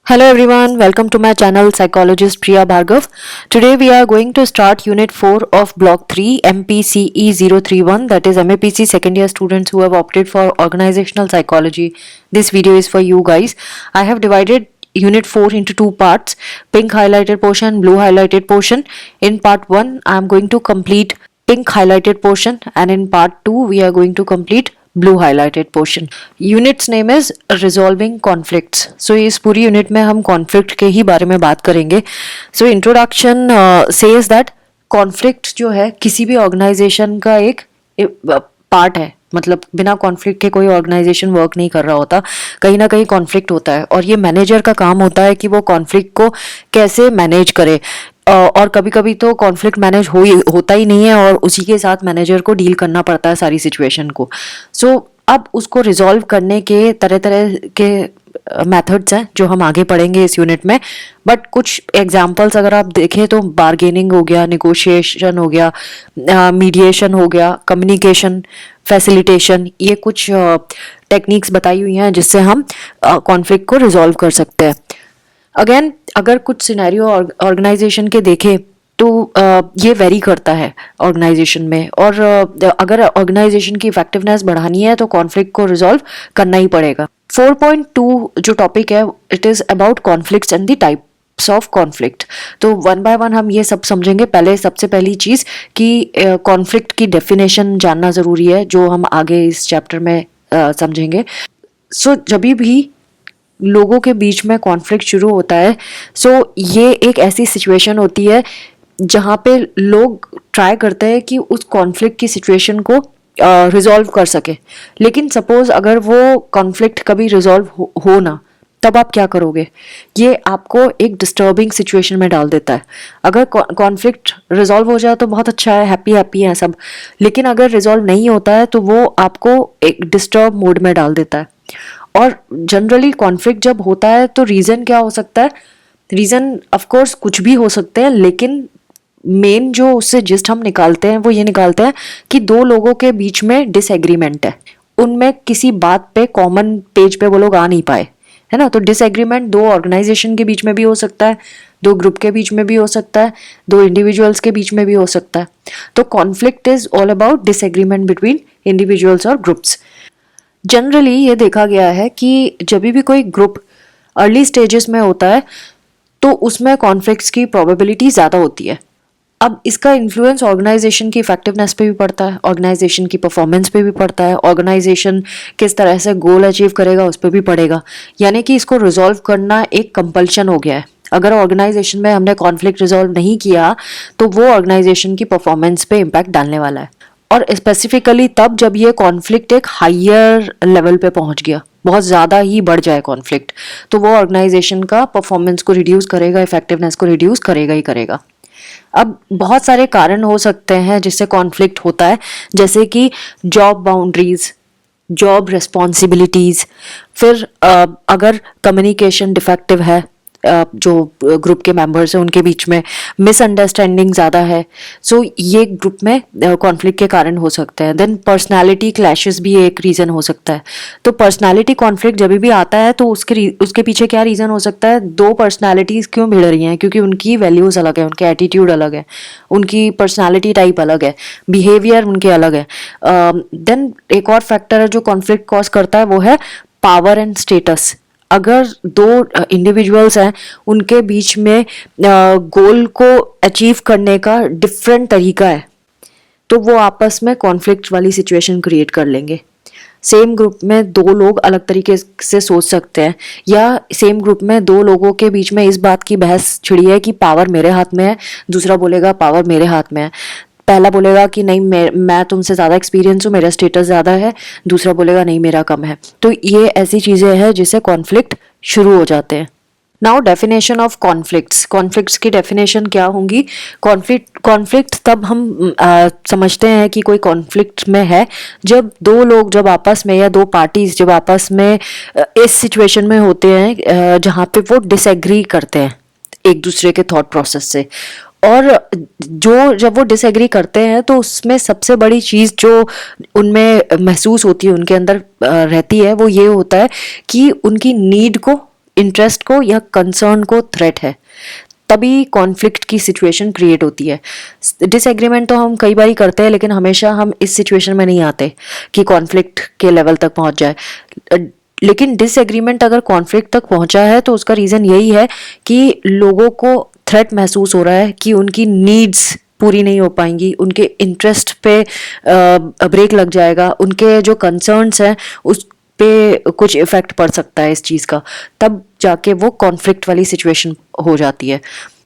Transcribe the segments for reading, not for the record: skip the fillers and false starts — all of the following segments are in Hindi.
Hello everyone, welcome to my channel Psychologist Priya Bhargav. Today we are going to start Unit 4 of Block 3 MPCE 031, that is MAPC second year students who have opted for Organizational Psychology. This video is for you guys. I have divided Unit 4 into two parts, pink highlighted portion, blue highlighted portion. In part 1 I am going to complete pink highlighted portion and in part 2 we are going to complete blue highlighted portion. Unit's name is resolving conflicts. So इस पूरी यूनिट में हम कॉन्फ्लिक्ट के ही बारे में बात करेंगे. So introduction says that conflict जो है किसी भी ऑर्गेनाइजेशन का एक पार्ट है. मतलब बिना कॉन्फ्लिक्ट के कोई ऑर्गेनाइजेशन वर्क नहीं कर रहा होता, कहीं ना कहीं कॉन्फ्लिक्ट होता है और ये मैनेजर का काम होता है कि वो कॉन्फ्लिक्ट को कैसे मैनेज करे. और कभी कभी तो कॉन्फ्लिक्ट मैनेज होता ही नहीं है और उसी के साथ मैनेजर को डील करना पड़ता है सारी सिचुएशन को. सो अब उसको रिजॉल्व करने के तरह तरह के मेथड्स हैं जो हम आगे पढ़ेंगे इस यूनिट में. बट कुछ एग्जांपल्स अगर आप देखें तो बार्गेनिंग हो गया, निगोशिएशन हो गया, मीडिएशन हो गया, कम्युनिकेशन, फैसिलिटेशन, ये कुछ टेक्निक्स बताई हुई हैं जिससे हम कॉन्फ्लिक्ट को रिजॉल्व कर सकते हैं. अगेन अगर कुछ सिनेरियो ऑर्गेनाइजेशन के देखें तो ये वेरी करता है ऑर्गेनाइजेशन में और अगर ऑर्गेनाइजेशन की इफेक्टिवनेस बढ़ानी है तो कॉन्फ्लिक्ट को रिजॉल्व करना ही पड़ेगा. 4.2 जो टॉपिक है it is about conflicts and the types of conflict. तो वन बाय वन हम ये सब समझेंगे. पहले सबसे पहली चीज़ कि कॉन्फ्लिक्ट की डेफिनेशन जानना ज़रूरी है जो हम आगे इस चैप्टर में समझेंगे. सो जब भी लोगों के बीच में कॉन्फ्लिक्ट शुरू होता है सो ये एक ऐसी सिचुएशन होती है जहाँ पे लोग ट्राई करते हैं कि उस कॉन्फ्लिक्ट की सिचुएशन को रिजॉल्व कर सके. लेकिन सपोज अगर वो कॉन्फ्लिक्ट कभी रिजॉल्व हो ना, तब आप क्या करोगे? ये आपको एक डिस्टर्बिंग सिचुएशन में डाल देता है. अगर कॉन्फ्लिक्ट रिजॉल्व हो जाए तो बहुत अच्छा है, हैप्पी हैप्पी है सब. लेकिन अगर रिजॉल्व नहीं होता है तो वो आपको एक डिस्टर्ब मोड में डाल देता है. और जनरली कॉन्फ्लिक्ट जब होता है तो रीज़न क्या हो सकता है? रीज़न ऑफ कोर्स कुछ भी हो सकते हैं, लेकिन मेन जो उससे जिस्ट हम निकालते हैं वो ये निकालते हैं कि दो लोगों के बीच में डिसएग्रीमेंट है, उनमें किसी बात पे कॉमन पेज पे वो लोग आ नहीं पाए, है ना. तो डिसएग्रीमेंट दो ऑर्गेनाइजेशन के बीच में भी हो सकता है, दो ग्रुप के बीच में भी हो सकता है, दो इंडिविजुअल्स के बीच में भी हो सकता है. तो conflict is all about disagreement between individuals और ग्रुप्स. जनरली ये देखा गया है कि जब भी कोई ग्रुप अर्ली स्टेजेस में होता है तो उसमें कॉन्फ्लिक्ट्स की प्रोबेबिलिटी ज़्यादा होती है. अब इसका इन्फ्लुएंस ऑर्गेनाइजेशन की इफेक्टिवनेस पे भी पड़ता है, ऑर्गेनाइजेशन की परफॉर्मेंस पे भी पड़ता है, ऑर्गेनाइजेशन किस तरह से गोल अचीव करेगा उस पर भी पड़ेगा. यानी कि इसको रिजॉल्व करना एक कंपल्शन हो गया है. अगर ऑर्गेनाइजेशन में हमने कॉन्फ्लिक्ट रिजॉल्व नहीं किया तो वो ऑर्गेनाइजेशन की परफॉर्मेंस पे इम्पैक्ट डालने वाला है. और स्पेसिफिकली तब जब ये कॉन्फ्लिक्ट एक हायर लेवल पे पहुंच गया, बहुत ज़्यादा ही बढ़ जाए कॉन्फ्लिक्ट, तो वो ऑर्गेनाइजेशन का परफॉर्मेंस को रिड्यूस करेगा, इफेक्टिवनेस को रिड्यूस करेगा ही करेगा. अब बहुत सारे कारण हो सकते हैं जिससे कॉन्फ्लिक्ट होता है, जैसे कि जॉब बाउंड्रीज, जॉब रिस्पॉन्सिबिलिटीज़, फिर अगर कम्युनिकेशन डिफेक्टिव है, जो ग्रुप के मेंबर्स हैं उनके बीच में मिसअंडरस्टैंडिंग ज़्यादा है, सो ये ग्रुप में कॉन्फ्लिक्ट के कारण हो सकते हैं. देन पर्सनालिटी क्लैशेस भी एक रीज़न हो सकता है. तो पर्सनालिटी कॉन्फ्लिक्ट जब भी आता है तो उसके पीछे क्या रीज़न हो सकता है? दो पर्सनालिटीज़ क्यों भिड़ रही हैं? क्योंकि उनकी वैल्यूज़ अलग है, उनके एटीट्यूड अलग है, उनकी पर्सनालिटी टाइप अलग है, बिहेवियर उनके अलग है. देन एक और फैक्टर है जो कॉन्फ्लिक्ट कॉज करता है, वो है पावर एंड स्टेटस. अगर दो इंडिविजुअल्स हैं उनके बीच में गोल को अचीव करने का डिफरेंट तरीका है तो वो आपस में कॉन्फ्लिक्ट वाली सिचुएशन क्रिएट कर लेंगे. सेम ग्रुप में दो लोग अलग तरीके से सोच सकते हैं, या सेम ग्रुप में दो लोगों के बीच में इस बात की बहस छिड़ी है कि पावर मेरे हाथ में है, दूसरा बोलेगा पावर मेरे हाथ में है. पहला बोलेगा कि नहीं मैं तुमसे ज़्यादा एक्सपीरियंस हूँ, मेरा स्टेटस ज़्यादा है, दूसरा बोलेगा नहीं मेरा कम है. तो ये ऐसी चीज़ें हैं जिससे कॉन्फ्लिक्ट शुरू हो जाते हैं. Now definition of conflicts. Conflicts की डेफिनेशन क्या होंगी? कॉन्फ्लिक्ट तब हम समझते हैं कि कोई कॉन्फ्लिक्ट में है जब दो लोग जब आपस में, या दो पार्टीज जब आपस में इस सिचुएशन में होते हैं जहाँ पे वो डिसएग्री करते हैं एक दूसरे के थॉट प्रोसेस से. और जब वो डिसएग्री करते हैं तो उसमें सबसे बड़ी चीज़ जो उनमें महसूस होती है, उनके अंदर रहती है, वो ये होता है कि उनकी नीड को इंटरेस्ट को या कंसर्न को थ्रेट है, तभी कॉन्फ्लिक्ट की सिचुएशन क्रिएट होती है। डिसएग्रीमेंट तो हम कई बार ही करते हैं, लेकिन हमेशा हम इस सिचुएशन में नहीं आते कि कॉन्फ्लिक्ट के लेवल तक पहुंच जाए। लेकिन डिसएग्रीमेंट अगर कॉन्फ्लिक्ट तक पहुंचा है तो उसका रीज़न यही है कि लोगों को थ्रेट महसूस हो रहा है कि उनकी नीड्स पूरी नहीं हो पाएंगी, उनके इंटरेस्ट पे ब्रेक लग जाएगा, उनके जो कंसर्न्स हैं उस पे कुछ इफेक्ट पड़ सकता है इस चीज़ का, तब जाके वो कॉन्फ्लिक्ट वाली सिचुएशन हो जाती है।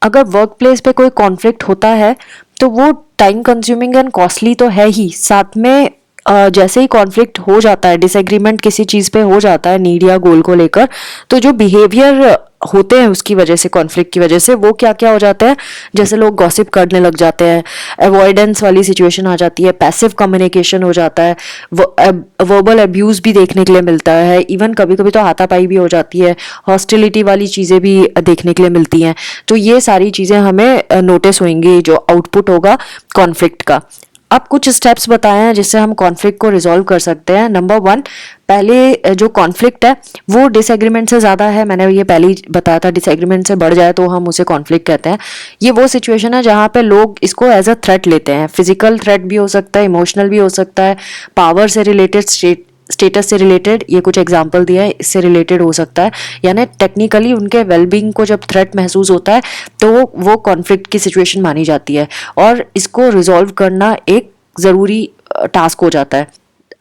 अगर वर्क प्लेस पे कोई कॉन्फ्लिक्ट होता है तो वो टाइम कंज्यूमिंग एंड कॉस्टली तो है ही, साथ में जैसे ही कॉन्फ्लिक्ट हो जाता है, डिसएग्रीमेंट किसी चीज़ पे हो जाता है नीड या गोल को लेकर, तो जो बिहेवियर होते हैं उसकी वजह से, कॉन्फ्लिक्ट की वजह से, वो क्या क्या हो जाते हैं, जैसे लोग गॉसिप करने लग जाते हैं, अवॉइडेंस वाली सिचुएशन आ जाती है, पैसिव कम्युनिकेशन हो जाता है, वर्बल अब्यूज़ भी देखने के लिए मिलता है, इवन कभी कभी तो हाथापाई भी हो जाती है, हॉस्टिलिटी वाली चीज़ें भी देखने के लिए मिलती हैं। तो ये सारी चीज़ें हमें नोटिस होंगी जो आउटपुट होगा कॉन्फ्लिक्ट का। अब कुछ स्टेप्स बताए हैं जिससे हम कॉन्फ्लिक्ट को रिजॉल्व कर सकते हैं। नंबर 1, पहले जो कॉन्फ्लिक्ट है वो डिसएग्रीमेंट से ज़्यादा है, मैंने ये पहले ही बताया था, डिसएग्रीमेंट से बढ़ जाए तो हम उसे कॉन्फ्लिक्ट कहते हैं। ये वो सिचुएशन है जहाँ पे लोग इसको एज अ थ्रेट लेते हैं, फिजिकल थ्रेट भी हो सकता है, इमोशनल भी हो सकता है, पावर से रिलेटेड, स्टेटस से रिलेटेड, ये कुछ एग्जाम्पल दिया है, इससे रिलेटेड हो सकता है। यानी टेक्निकली उनके वेलबींग को जब थ्रेट महसूस होता है तो वो कॉन्फ्लिक्ट की सिचुएशन मानी जाती है और इसको रिजॉल्व करना एक ज़रूरी टास्क हो जाता है।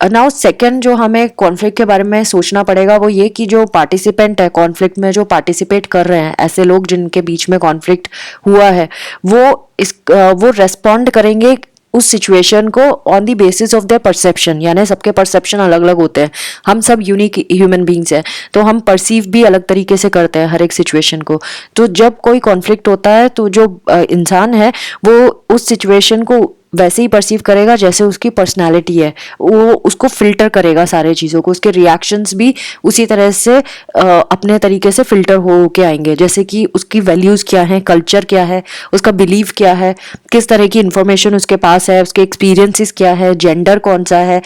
नाउ सेकंड जो हमें कॉन्फ्लिक्ट के बारे में सोचना पड़ेगा वो ये कि जो पार्टिसिपेंट है कॉन्फ्लिक्ट में, जो पार्टिसिपेट कर रहे हैं, ऐसे लोग जिनके बीच में कॉन्फ्लिक्ट हुआ है, वो रेस्पॉन्ड करेंगे उस सिचुएशन को on the basis of their perception. यानी सबके परसेप्शन अलग अलग होते हैं, हम सब यूनिक ह्यूमन बींग्स हैं, तो हम परसीव भी अलग तरीके से करते हैं हर एक सिचुएशन को। तो जब कोई कॉन्फ्लिक्ट होता है तो जो इंसान है वो उस सिचुएशन को वैसे ही परसीव करेगा जैसे उसकी पर्सनालिटी है, वो उसको फिल्टर करेगा सारे चीज़ों को, उसके रिएक्शंस भी उसी तरह से अपने तरीके से फिल्टर हो के आएंगे, जैसे कि उसकी वैल्यूज़ क्या हैं, कल्चर क्या है, उसका बिलीव क्या है, किस तरह की इंफॉर्मेशन उसके पास है, उसके एक्सपीरियंसेस क्या है, जेंडर कौन सा है,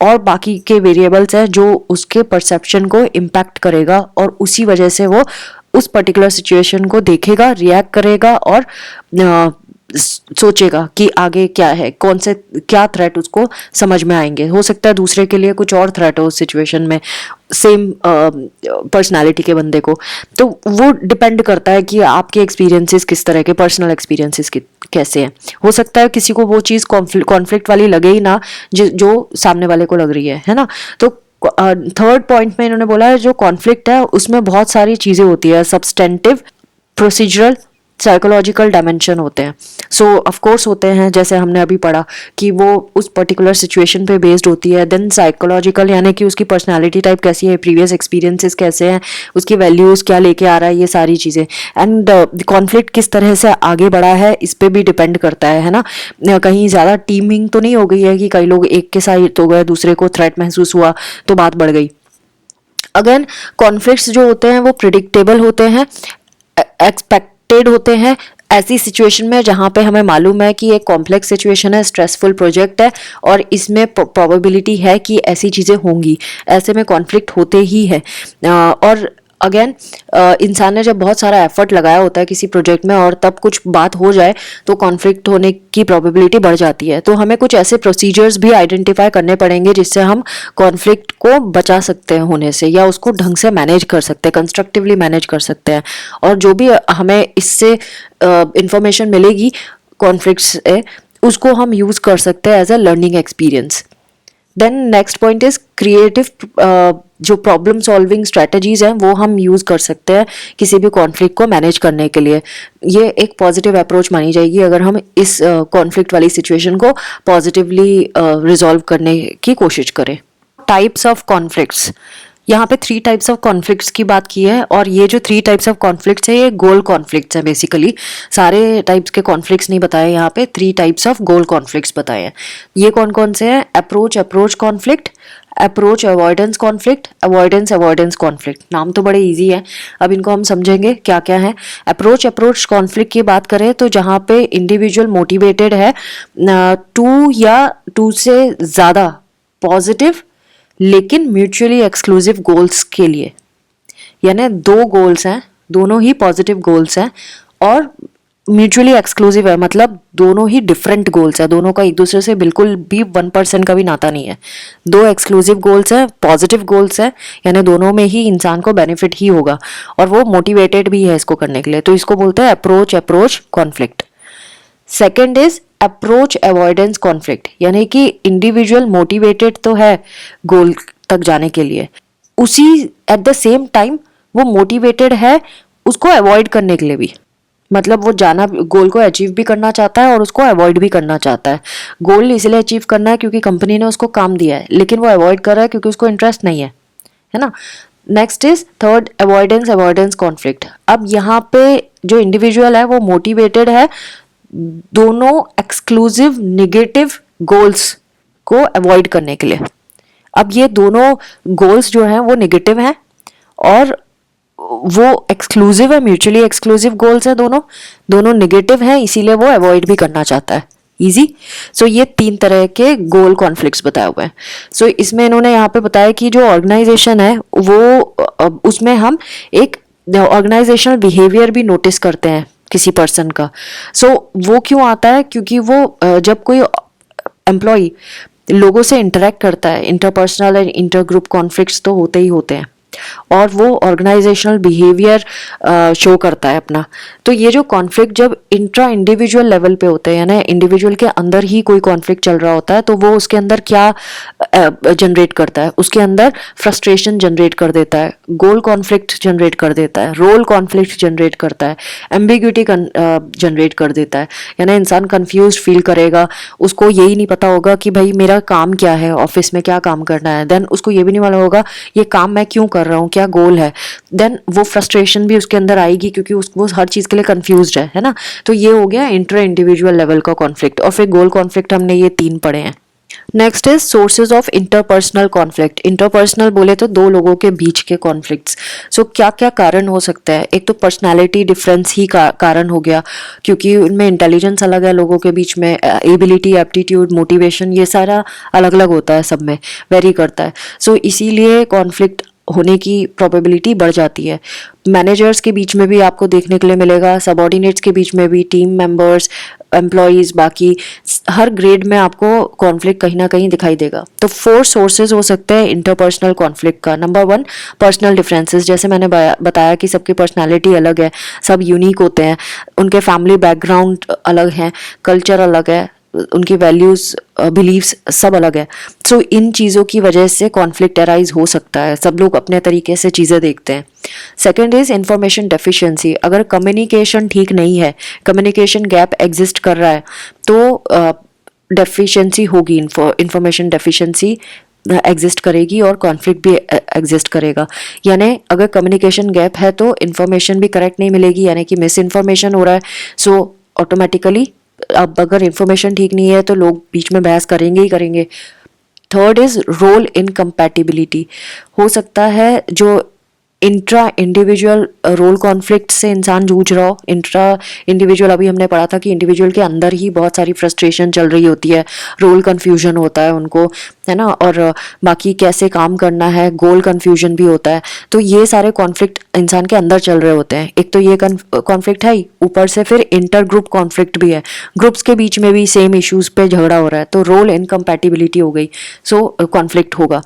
और बाकी के वेरिएबल्स हैं जो उसके परसेप्शन को इम्पैक्ट करेगा, और उसी वजह से वो उस पर्टिकुलर सिचुएशन को देखेगा, रिएक्ट करेगा और सोचेगा कि आगे क्या है, कौन से क्या थ्रेट उसको समझ में आएंगे। हो सकता है दूसरे के लिए कुछ और थ्रेट हो उस सिचुएशन में, सेम पर्सनालिटी के बंदे को। तो वो डिपेंड करता है कि आपके एक्सपीरियंसेस किस तरह के, पर्सनल एक्सपीरियंसेस कैसे हैं। हो सकता है किसी को वो चीज़ कॉन्फ्लिक्ट वाली लगे ही ना जो सामने वाले को लग रही है ना। तो थर्ड पॉइंट में इन्होंने बोला है जो कॉन्फ्लिक्ट है उसमें बहुत सारी चीज़ें होती है, सब्सटेंटिव, प्रोसीजरल, साइकोलॉजिकल डायमेंशन होते हैं। सो ऑफ कोर्स होते हैं, जैसे हमने अभी पढ़ा कि वो उस पर्टिकुलर सिचुएशन पे बेस्ड होती है। देन साइकोलॉजिकल यानी कि उसकी पर्सनालिटी टाइप कैसी है, प्रीवियस एक्सपीरियंसेस कैसे हैं, उसकी वैल्यूज़ क्या लेके आ रहा है, ये सारी चीज़ें। एंड कॉन्फ्लिक्ट किस तरह से आगे बढ़ा है इस पे भी डिपेंड करता है ना। कहीं ज़्यादा टीमिंग तो नहीं हो गई है कि कई लोग एक के साथ हो गए, दूसरे को थ्रेट महसूस हुआ तो बात बढ़ गई। अगेन कॉन्फ्लिक्ट्स जो होते हैं वो प्रिडिक्टेबल होते हैं, एक्सपेक्टेड होते हैं। ऐसी सिचुएशन में जहाँ पे हमें मालूम है कि एक कॉम्प्लेक्स सिचुएशन है, स्ट्रेसफुल प्रोजेक्ट है और इसमें प्रोबेबिलिटी है कि ऐसी चीज़ें होंगी, ऐसे में कॉन्फ्लिक्ट होते ही है। और अगेन इंसान ने जब बहुत सारा एफर्ट लगाया होता है किसी प्रोजेक्ट में और तब कुछ बात हो जाए तो कॉन्फ्लिक्ट होने की प्रोबेबिलिटी बढ़ जाती है। तो हमें कुछ ऐसे प्रोसीजर्स भी आइडेंटिफाई करने पड़ेंगे जिससे हम कॉन्फ्लिक्ट को बचा सकते हैं होने से, या उसको ढंग से मैनेज कर सकते हैं, कंस्ट्रक्टिवली मैनेज कर सकते हैं। और जो भी हमें इससे इंफॉर्मेशन मिलेगी कॉन्फ्लिक्ट से, उसको हम यूज़ कर सकते हैं as a learning experience. Then next point is creative, जो प्रॉब्लम सॉल्विंग स्ट्रेटजीज हैं वो हम यूज़ कर सकते हैं किसी भी कॉन्फ्लिक्ट को मैनेज करने के लिए। ये एक पॉजिटिव अप्रोच मानी जाएगी अगर हम इस कॉन्फ्लिक्ट वाली सिचुएशन को पॉजिटिवली रिजॉल्व करने की कोशिश करें। टाइप्स ऑफ कॉन्फ्लिक्ट्स, यहाँ पे 3 टाइप्स ऑफ कॉन्फ्लिक्ट्स की बात की है, और ये जो 3 टाइप्स ऑफ कॉन्फ्लिक्ट्स है ये गोल कॉन्फ्लिक्ट्स हैं बेसिकली। सारे टाइप्स के कॉन्फ्लिक्ट्स नहीं बताए यहाँ पे, 3 टाइप्स ऑफ गोल कॉन्फ्लिक्ट्स बताए हैं। ये कौन कौन से हैं? Approach conflict, approach avoidance conflict, avoidance conflict. नाम तो बड़े इजी है, अब इनको हम समझेंगे क्या क्या है। अप्रोच कॉन्फ्लिक्ट की बात करें तो जहाँ पे इंडिविजुअल मोटिवेटेड है 2 या 2 से ज़्यादा पॉजिटिव लेकिन म्यूचुअली एक्सक्लूसिव गोल्स के लिए, यानी दो गोल्स हैं, दोनों ही पॉजिटिव गोल्स हैं और म्यूचुअली एक्सक्लूसिव है, मतलब दोनों ही डिफरेंट गोल्स है, दोनों का एक दूसरे से बिल्कुल भी 1% का भी नाता नहीं है। दो एक्सक्लूसिव गोल्स है, पॉजिटिव गोल्स है, यानी दोनों में ही इंसान को बेनिफिट ही होगा और वो मोटिवेटेड भी है इसको करने के लिए, तो इसको बोलते हैं approach conflict. Second is approach avoidance conflict, यानी कि इंडिविजुअल मोटिवेटेड तो है गोल तक जाने के लिए, उसी एट द सेम टाइम वो मोटिवेटेड है उसको अवॉइड करने के लिए भी, मतलब वो जाना गोल को अचीव भी करना चाहता है और उसको अवॉइड भी करना चाहता है। गोल इसलिए अचीव करना है क्योंकि कंपनी ने उसको काम दिया है, लेकिन वो अवॉइड कर रहा है क्योंकि उसको इंटरेस्ट नहीं है ना। Next is third avoidance conflict. अब यहाँ पे जो इंडिविजुअल है वो मोटिवेटेड है दोनों एक्सक्लूसिव नेगेटिव गोल्स को अवॉइड करने के लिए। अब ये दोनों गोल्स जो हैं वो नेगेटिव हैं और वो एक्सक्लूसिव है, म्यूचुअली एक्सक्लूसिव गोल्स है, दोनों नेगेटिव हैं, इसीलिए वो अवॉइड भी करना चाहता है। इजी। सो ये 3 तरह के गोल कॉन्फ्लिक्ट्स बताए हुए हैं। सो इसमें इन्होंने यहाँ पे बताया कि जो ऑर्गेनाइजेशन है वो उसमें हम एक ऑर्गेनाइजेशनल बिहेवियर भी नोटिस करते हैं किसी पर्सन का। सो वो क्यों आता है, क्योंकि वो जब कोई एम्प्लॉय लोगों से इंटरेक्ट करता है, interpersonal and inter group conflicts तो होते ही होते हैं और वो ऑर्गेनाइजेशनल बिहेवियर शो करता है अपना। तो ये जो कॉन्फ्लिक्ट जब इंट्रा इंडिविजुअल लेवल पे होते हैं, यानी इंडिविजुअल के अंदर ही कोई कॉन्फ्लिक्ट चल रहा होता है, तो वो उसके अंदर क्या जनरेट करता है, उसके अंदर फ्रस्ट्रेशन जनरेट कर देता है, गोल कॉन्फ्लिक्ट जनरेट कर देता है, रोल कॉन्फ्लिक्ट जनरेट करता है, एम्बिग्यूटी जनरेट कर देता है, यानी इंसान कंफ्यूज फील करेगा, उसको यही नहीं पता होगा कि भाई मेरा काम क्या है, ऑफिस में क्या काम करना है, देन उसको ये भी नहीं मालूम होगा ये काम मैं क्यों कर रहा हूँ, क्या गोल है, देन वो फ्रस्ट्रेशन भी उसके अंदर आएगी क्योंकि वो हर चीज के लिए कंफ्यूज्ड है ना। तो ये हो गया इंटर इंडिविजुअल लेवल का कॉन्फ्लिक्ट। और फिर गोल कॉन्फ्लिक्ट हमने ये 3 पढ़े हैं। Next is sources of interpersonal conflict. Interpersonal बोले तो दो लोगों के बीच के कॉन्फ्लिक्ट्स। सो क्या क्या कारण हो सकता है, एक तो पर्सनालिटी डिफरेंस ही कारण हो गया, क्योंकि उनमें इंटेलिजेंस अलग है लोगों के बीच में, एबिलिटी, एप्टीट्यूड, मोटिवेशन, ये सारा अलग अलग होता है, सब में वेरी करता है। सो इसीलिए कॉन्फ्लिक्ट होने की प्रोबेबिलिटी बढ़ जाती है। मैनेजर्स के बीच में भी आपको देखने के लिए मिलेगा, सबऑर्डिनेट्स के बीच में भी, टीम मेंबर्स, एम्प्लॉयज, बाकी हर ग्रेड में आपको कॉन्फ्लिक्ट कहीं ना कहीं दिखाई देगा। तो 4 सोर्सेज हो सकते हैं इंटरपर्सनल कॉन्फ्लिक्ट का। नंबर 1 पर्सनल डिफरेंसेस, जैसे मैंने बताया कि सबकी पर्सनालिटी अलग है, सब यूनिक होते हैं, उनके फैमिली बैकग्राउंड अलग हैं, कल्चर अलग है, उनकी वैल्यूज बिलीव्स सब अलग है। सो इन चीज़ों की वजह से कॉन्फ्लिक्ट अराइज हो सकता है, सब लोग अपने तरीके से चीज़ें देखते हैं। Second is information deficiency. अगर कम्युनिकेशन ठीक नहीं है, कम्युनिकेशन गैप एग्जिस्ट कर रहा है, तो डेफिशिएंसी होगी, इंफॉर्मेशन डेफिशिएंसी एग्जिस्ट करेगी और कॉन्फ्लिक्ट भी एग्जिस्ट करेगा। यानी अगर कम्युनिकेशन गैप है तो इन्फॉर्मेशन भी करेक्ट नहीं मिलेगी, यानी कि मिस इन्फॉर्मेशन हो रहा है। सो ऑटोमेटिकली अब अगर इंफॉर्मेशन ठीक नहीं है तो लोग बीच में बहस करेंगे ही करेंगे। Third is role incompatibility. हो सकता है जो इंट्रा इंडिविजुअल रोल कॉन्फ्लिक्ट से इंसान जूझ रहा हो, इंट्रा इंडिविजुअल अभी हमने पढ़ा था कि इंडिविजुअल के अंदर ही बहुत सारी फ्रस्ट्रेशन चल रही होती है, रोल कन्फ्यूजन होता है उनको, है ना, और बाकी कैसे काम करना है, गोल कन्फ्यूजन भी होता है। तो ये सारे कॉन्फ्लिक्ट इंसान के अंदर चल रहे होते हैं। एक तो ये कॉन्फ्लिक्ट है ही, ऊपर से फिर इंटर ग्रुप कॉन्फ्लिक्ट भी है, ग्रुप्स के बीच में भी सेम इश्यूज पे झगड़ा हो रहा है, तो रोल इनकम्पैटिबिलिटी हो गई, सो कॉन्फ्लिक्ट होगा।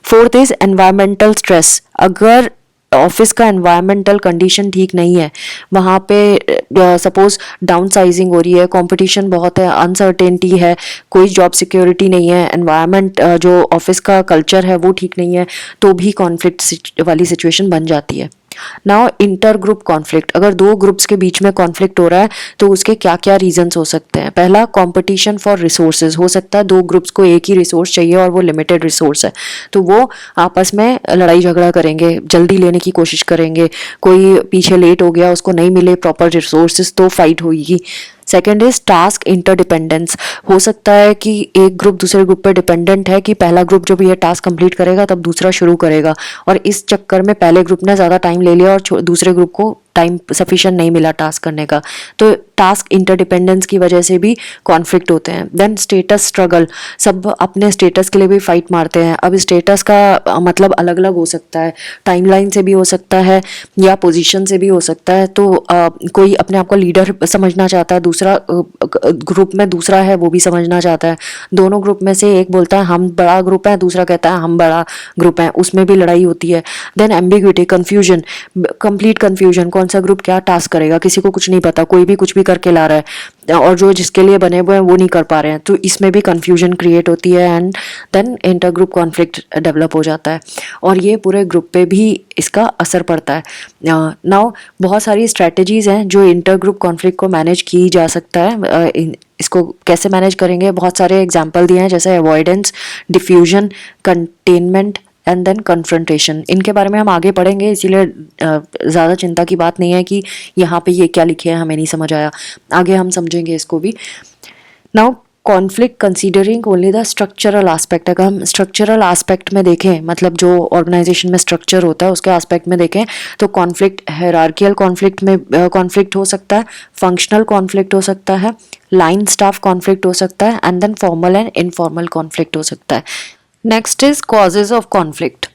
Fourth is environmental stress. अगर ऑफिस का एनवायरमेंटल कंडीशन ठीक नहीं है, वहाँ पे सपोज डाउन साइजिंग हो रही है, कंपटीशन बहुत है, अनसर्टेनिटी है, कोई जॉब सिक्योरिटी नहीं है, एनवायरमेंट जो ऑफिस का कल्चर है वो ठीक नहीं है, तो भी कॉन्फ्लिक्ट वाली सिचुएशन बन जाती है। Now inter group conflict. अगर दो ग्रुप्स के बीच में कॉन्फ्लिक्ट हो रहा है तो उसके क्या क्या रीजंस हो सकते हैं। पहला, कंपटीशन फॉर रिसोर्सेज। हो सकता है दो ग्रुप्स को एक ही रिसोर्स चाहिए और वो लिमिटेड रिसोर्स है, तो वो आपस में लड़ाई झगड़ा करेंगे, जल्दी लेने की कोशिश करेंगे, कोई पीछे लेट हो गया, उसको नहीं मिले प्रॉपर रिसोर्सेज तो फाइट होगी। Second is task interdependence. हो सकता है कि एक ग्रुप दूसरे ग्रुप पर डिपेंडेंट है कि पहला ग्रुप जब ये टास्क कंप्लीट करेगा तब दूसरा शुरू करेगा, और इस चक्कर में पहले ग्रुप ने ज़्यादा टाइम ले लिया और दूसरे ग्रुप को टाइम सफिशिएंट नहीं मिला टास्क करने का, तो टास्क इंटरडिपेंडेंस की वजह से भी कॉन्फ्लिक्ट होते हैं। देन स्टेटस स्ट्रगल, सब अपने स्टेटस के लिए भी फाइट मारते हैं। अब स्टेटस का मतलब अलग अलग हो सकता है, टाइमलाइन से भी हो सकता है या पोजीशन से भी हो सकता है। तो कोई अपने आप को लीडर समझना चाहता है, दूसरा ग्रुप में दूसरा है वो भी समझना चाहता है। दोनों ग्रुप में से एक बोलता है हम बड़ा ग्रुप है, दूसरा कहता है हम बड़ा ग्रुप है, उसमें भी लड़ाई होती है। Then ambiguity, confusion, complete confusion, कौन सा ग्रुप क्या टास्क करेगा, किसी को कुछ नहीं पता, कोई भी कुछ भी करके ला रहा है और जो जिसके लिए बने हुए हैं वो नहीं कर पा रहे हैं, तो इसमें भी कंफ्यूजन क्रिएट होती है and then inter group conflict develop हो जाता है और ये पूरे ग्रुप पे भी इसका असर पड़ता है। नाउ बहुत सारी स्ट्रेटजीज हैं जो इंटर ग्रुप कॉन्फ्लिक्ट को मैनेज की जा सकता है। इसको कैसे मैनेज करेंगे, बहुत सारे एग्जाम्पल दिए हैं, जैसे avoidance, diffusion, containment and then confrontation. इनके बारे में हम आगे पढ़ेंगे, इसीलिए ज़्यादा चिंता की बात नहीं है कि यहाँ पे ये क्या लिखे हैं हमें नहीं समझ आया, आगे हम समझेंगे इसको भी। Now conflict considering only the structural aspect, अगर हम स्ट्रक्चरल एस्पेक्ट में देखें, मतलब जो ऑर्गेनाइजेशन में स्ट्रक्चर होता है उसके एस्पेक्ट में देखें, तो कॉन्फ्लिक्ट हायरार्कियल कॉन्फ्लिक्ट में कॉन्फ्लिक्ट हो सकता है, फंक्शनल कॉन्फ्लिक्ट हो सकता है, लाइन स्टाफ कॉन्फ्लिक्ट हो सकता है and then formal and informal conflict हो सकता है। Next is causes of conflict.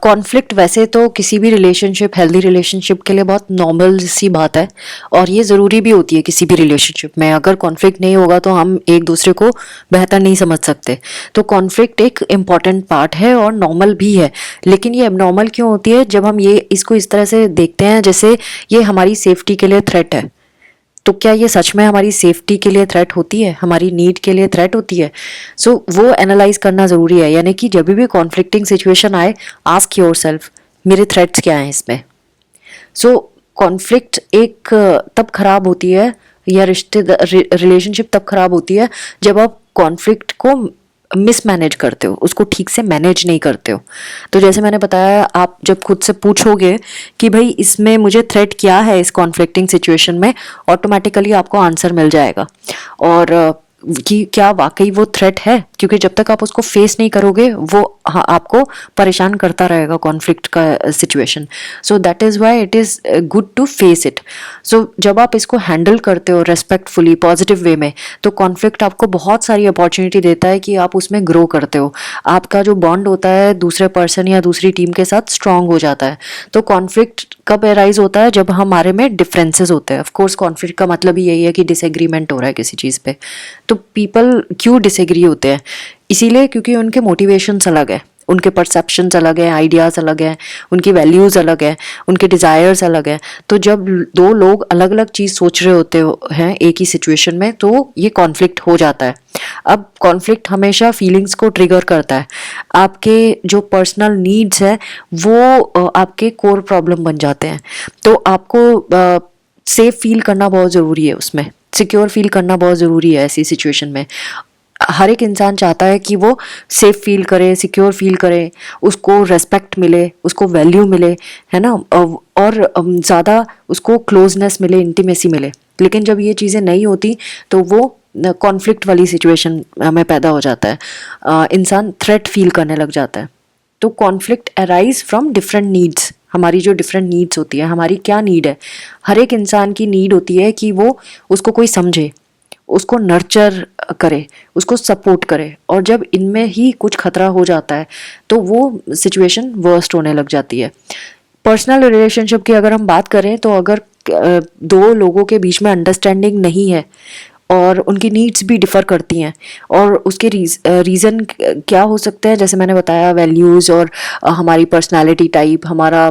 Conflict वैसे तो किसी भी रिलेशनशिप, हेल्दी रिलेशनशिप के लिए बहुत नॉर्मल सी बात है और ये ज़रूरी भी होती है किसी भी रिलेशनशिप में। अगर कॉन्फ्लिक्ट नहीं होगा तो हम एक दूसरे को बेहतर नहीं समझ सकते। तो कॉन्फ्लिक्ट एक इम्पॉर्टेंट पार्ट है और नॉर्मल भी है, लेकिन ये एबनॉर्मल क्यों होती है जब हम ये इसको इस तरह से देखते हैं जैसे ये हमारी सेफ्टी के लिए थ्रेट है। तो क्या ये सच में हमारी सेफ्टी के लिए थ्रेट होती है, हमारी नीड के लिए थ्रेट होती है? सो वो एनालाइज करना ज़रूरी है, यानी कि जब भी कॉन्फ्लिक्टिंग सिचुएशन आए, आस्क योरसेल्फ मेरे थ्रेट्स क्या हैं इसमें। सो कॉन्फ्लिक्ट एक तब खराब होती है या रिलेशनशिप तब खराब होती है जब आप कॉन्फ्लिक्ट को मिसमैनेज करते हो, उसको ठीक से मैनेज नहीं करते हो। तो जैसे मैंने बताया, आप जब खुद से पूछोगे कि भाई इसमें मुझे थ्रेट क्या है इस कॉन्फ्लिक्टिंग सिचुएशन में, ऑटोमेटिकली आपको आंसर मिल जाएगा और कि क्या वाकई वो थ्रेट है, क्योंकि जब तक आप उसको फेस नहीं करोगे वो आपको परेशान करता रहेगा कॉन्फ्लिक्ट का situation. So that is why it is good to face it. So जब आप इसको हैंडल करते हो रेस्पेक्टफुली, पॉजिटिव वे में, तो कॉन्फ्लिक्ट आपको बहुत सारी अपॉर्चुनिटी देता है कि आप उसमें ग्रो करते हो। आपका जो बॉन्ड होता है दूसरे पर्सन या दूसरी टीम के साथ स्ट्रांग हो जाता है। तो कॉन्फ्लिक्ट कब एराइज होता है? जब हमारे में डिफरेंसेस होते हैं। ऑफ कोर्स कॉन्फ्लिक्ट का मतलब ही यही है कि डिसएग्रीमेंट हो रहा है किसी चीज़ पे। तो पीपल क्यों डिसएग्री होते हैं? इसीलिए क्योंकि उनके मोटिवेशंस अलग है, उनके परसेप्शंस अलग है, आइडियाज़ अलग हैं, उनकी वैल्यूज़ अलग है, उनके डिज़ायर्स अलग हैं। तो जब दो लोग अलग अलग चीज़ सोच रहे होते हैं एक ही सिचुएशन में, तो ये कॉन्फ्लिक्ट हो जाता है। अब कॉन्फ्लिक्ट हमेशा फीलिंग्स को ट्रिगर करता है। आपके जो पर्सनल नीड्स हैं वो आपके कोर प्रॉब्लम बन जाते हैं। तो आपको सेफ फील करना बहुत ज़रूरी है, उसमें सिक्योर फील करना बहुत ज़रूरी है। ऐसी सिचुएशन में हर एक इंसान चाहता है कि वो सेफ फील करे, सिक्योर फील करे, उसको रेस्पेक्ट मिले, उसको वैल्यू मिले, है ना, और ज़्यादा उसको क्लोजनेस मिले, इंटीमेसी मिले। लेकिन जब ये चीज़ें नहीं होती तो वो कॉन्फ्लिक्ट वाली सिचुएशन में पैदा हो जाता है, इंसान थ्रेट फील करने लग जाता है। तो conflict arise from different needs. हमारी जो डिफरेंट नीड्स होती है, हमारी क्या नीड है? हर एक इंसान की नीड होती है कि वो उसको कोई समझे, उसको नर्चर करे, उसको सपोर्ट करे। और जब इनमें ही कुछ खतरा हो जाता है तो वो सिचुएशन वर्स्ट होने लग जाती है। पर्सनल रिलेशनशिप की अगर हम बात करें तो अगर दो लोगों के बीच में अंडरस्टैंडिंग नहीं है और उनकी नीड्स भी डिफ़र करती हैं, और उसके रीज़न क्या हो सकते हैं, जैसे मैंने बताया वैल्यूज़ और हमारी पर्सनालिटी टाइप, हमारा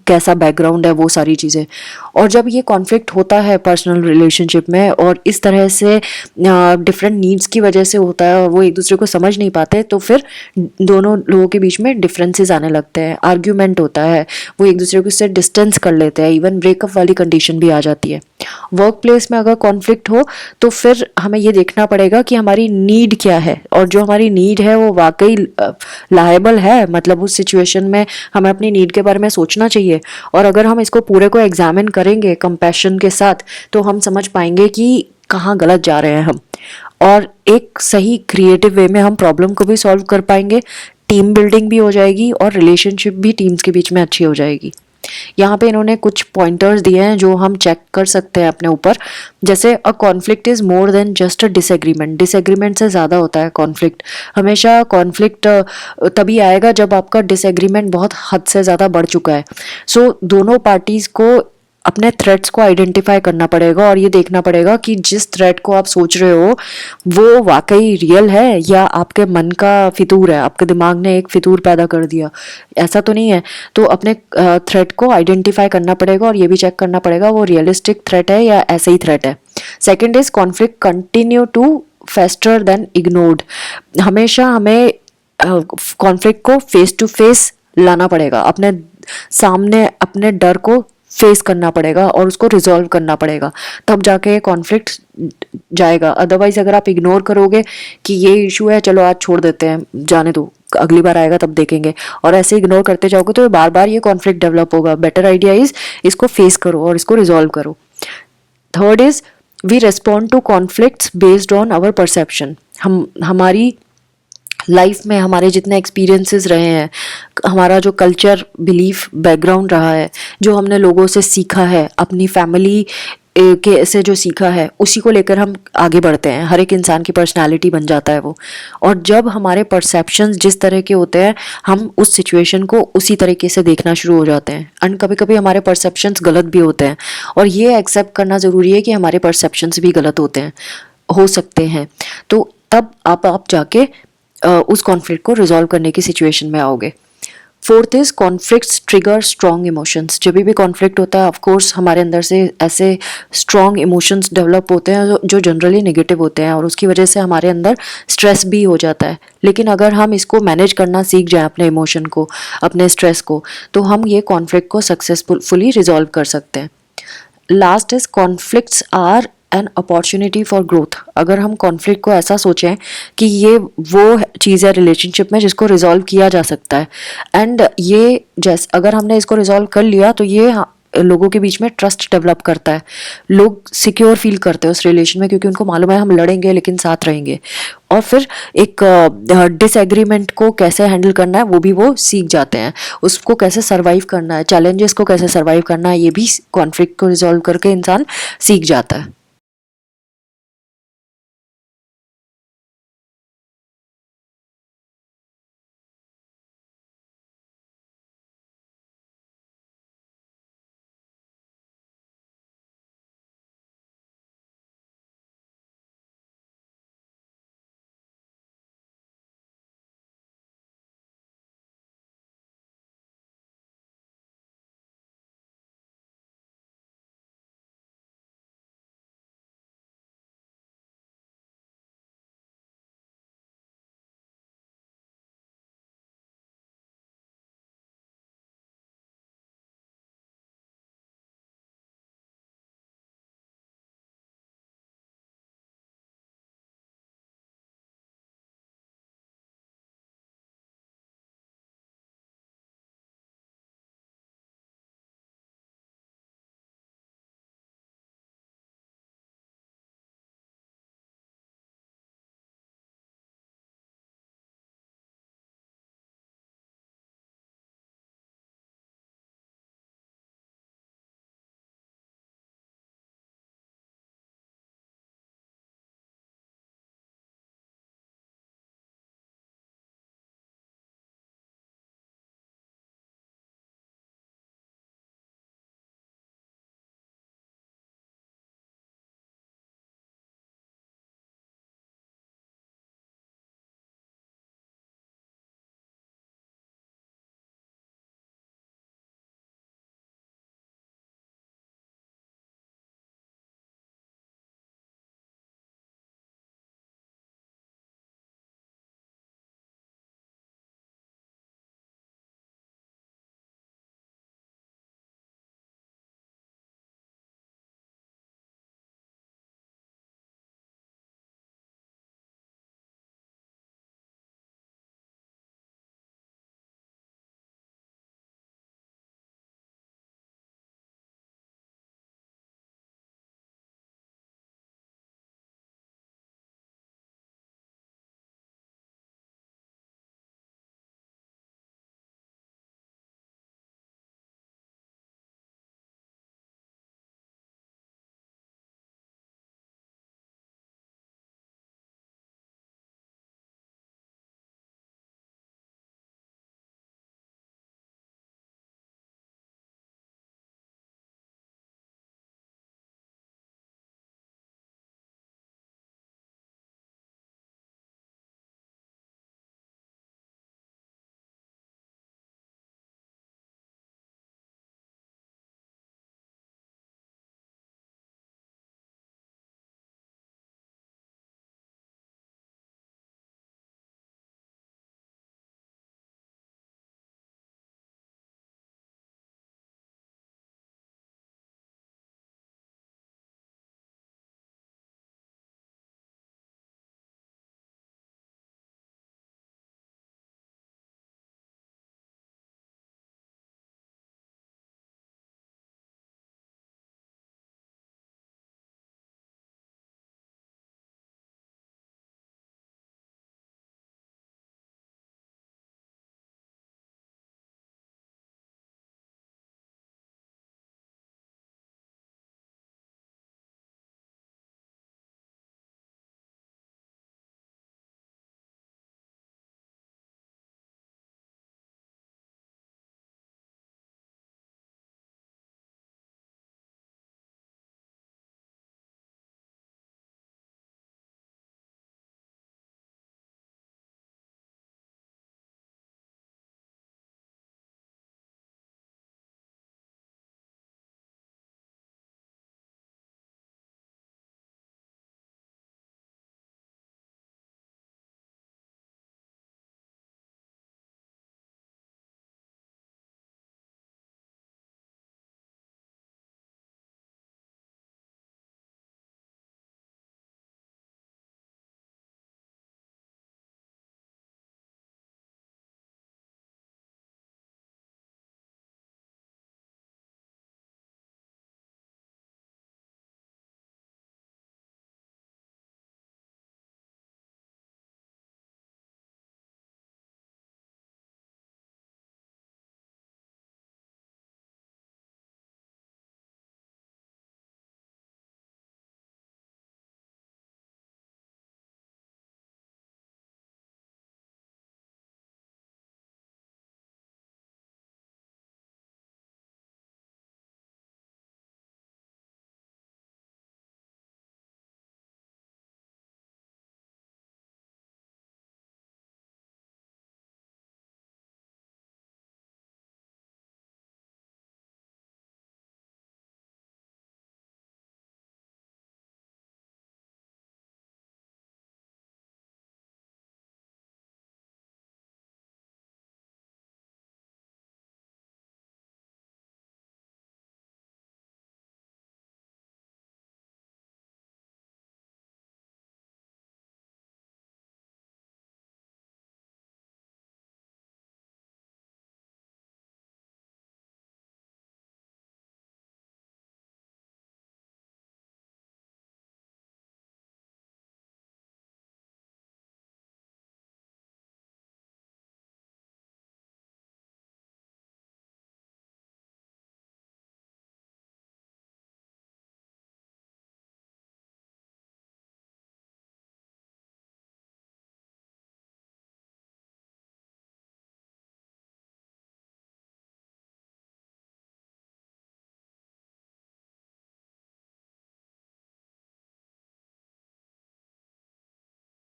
कैसा बैकग्राउंड है, वो सारी चीज़ें। और जब ये कॉन्फ्लिक्ट होता है पर्सनल रिलेशनशिप में और इस तरह से डिफरेंट नीड्स की वजह से होता है और वो एक दूसरे को समझ नहीं पाते, तो फिर दोनों लोगों के बीच में डिफरेंसेस आने लगते हैं, आर्ग्यूमेंट होता है, वो एक दूसरे को से डिस्टेंस कर लेते हैं, इवन ब्रेकअप वाली कंडीशन भी आ जाती है। वर्क प्लेस में अगर कॉन्फ्लिक्ट हो तो फिर हमें ये देखना पड़ेगा कि हमारी नीड क्या है, और जो हमारी नीड है वो वाकई लायबल है, मतलब उस सिचुएशन में हमें अपनी नीड के बारे में सोचना चाहिए। और अगर हम इसको पूरे को एग्जामिन करेंगे कंपैशन के साथ, तो हम समझ पाएंगे कि कहाँ गलत जा रहे हैं हम, और एक सही क्रिएटिव वे में हम प्रॉब्लम को भी सॉल्व कर पाएंगे, टीम बिल्डिंग भी हो जाएगी और रिलेशनशिप भी टीम्स के बीच में अच्छी हो जाएगी। यहाँ पे इन्होंने कुछ पॉइंटर्स दिए हैं जो हम चेक कर सकते हैं अपने ऊपर। जैसे a conflict is more than just a disagreement, disagreement से ज़्यादा होता है कॉन्फ्लिक्ट। हमेशा कॉन्फ्लिक्ट तभी आएगा जब आपका डिसएग्रीमेंट बहुत हद से ज़्यादा बढ़ चुका है। सो दोनों पार्टीज़ को अपने थ्रेट्स को आइडेंटिफाई करना पड़ेगा और ये देखना पड़ेगा कि जिस थ्रेट को आप सोच रहे हो वो वाकई रियल है या आपके मन का फितूर है, आपके दिमाग ने एक फितूर पैदा कर दिया, ऐसा तो नहीं है। तो अपने थ्रेट को आइडेंटिफाई करना पड़ेगा और ये भी चेक करना पड़ेगा वो रियलिस्टिक थ्रेट है या ऐसे ही थ्रेट है। Second is conflict continue to fester then ignored. हमेशा हमें कॉन्फ्लिक्ट को फेस टू फेस लाना पड़ेगा, अपने सामने अपने डर को फेस करना पड़ेगा और उसको रिजॉल्व करना पड़ेगा, तब जाके ये कॉन्फ्लिक्ट जाएगा। अदरवाइज अगर आप इग्नोर करोगे कि ये इशू है चलो आज छोड़ देते हैं जाने दो अगली बार आएगा तब देखेंगे, और ऐसे इग्नोर करते जाओगे तो बार बार ये कॉन्फ्लिक्ट डेवलप होगा। बेटर आइडिया इज इसको फेस करो और इसको रिजॉल्व करो। Third is we respond to conflicts based on our perception. हम हमारी लाइफ में हमारे जितने एक्सपीरियंसेस रहे हैं, हमारा जो कल्चर बिलीफ बैकग्राउंड रहा है, जो हमने लोगों से सीखा है, अपनी फैमिली के से जो सीखा है उसी को लेकर हम आगे बढ़ते हैं। हर एक इंसान की पर्सनालिटी बन जाता है वो। और जब हमारे परसेप्शंस जिस तरह के होते हैं हम उस सिचुएशन को उसी तरीके से देखना शुरू हो जाते हैं। एंड कभी कभी हमारे परसेप्शंस गलत भी होते हैं और ये एक्सेप्ट करना ज़रूरी है कि हमारे परसेप्शंस भी गलत होते हैं, हो सकते हैं। तो तब आप जाके उस कॉन्फ्लिक्ट को रिजॉल्व करने की सिचुएशन में आओगे। Fourth is conflicts trigger strong emotions. जब भी कॉन्फ्लिक्ट होता है ऑफ कोर्स हमारे अंदर से ऐसे स्ट्रॉन्ग इमोशंस डेवलप होते हैं जो जनरली नेगेटिव होते हैं और उसकी वजह से हमारे अंदर स्ट्रेस भी हो जाता है। लेकिन अगर हम इसको मैनेज करना सीख जाएं, अपने इमोशन को, अपने स्ट्रेस को, तो हम ये कॉन्फ्लिक्ट को सक्सेसफुली रिजॉल्व कर सकते हैं। Last is conflicts are an opportunity for growth. अगर हम कॉन्फ्लिक्ट को ऐसा सोचें कि ये वो चीज़ है रिलेशनशिप में जिसको रिजॉल्व किया जा सकता है, एंड ये जैसे अगर हमने इसको रिजॉल्व कर लिया तो ये लोगों के बीच में ट्रस्ट डेवलप करता है। लोग सिक्योर फील करते हैं उस रिलेशन में क्योंकि उनको मालूम है हम लड़ेंगे लेकिन साथ रहेंगे। और फिर एक डिसएग्रीमेंट को कैसे हैंडल करना है वो भी वो सीख जाते हैं, उसको कैसे सरवाइव करना है, चैलेंजेस को कैसे सरवाइव करना है, ये भी कॉन्फ्लिक्ट को रिजॉल्व करके इंसान सीख जाता है।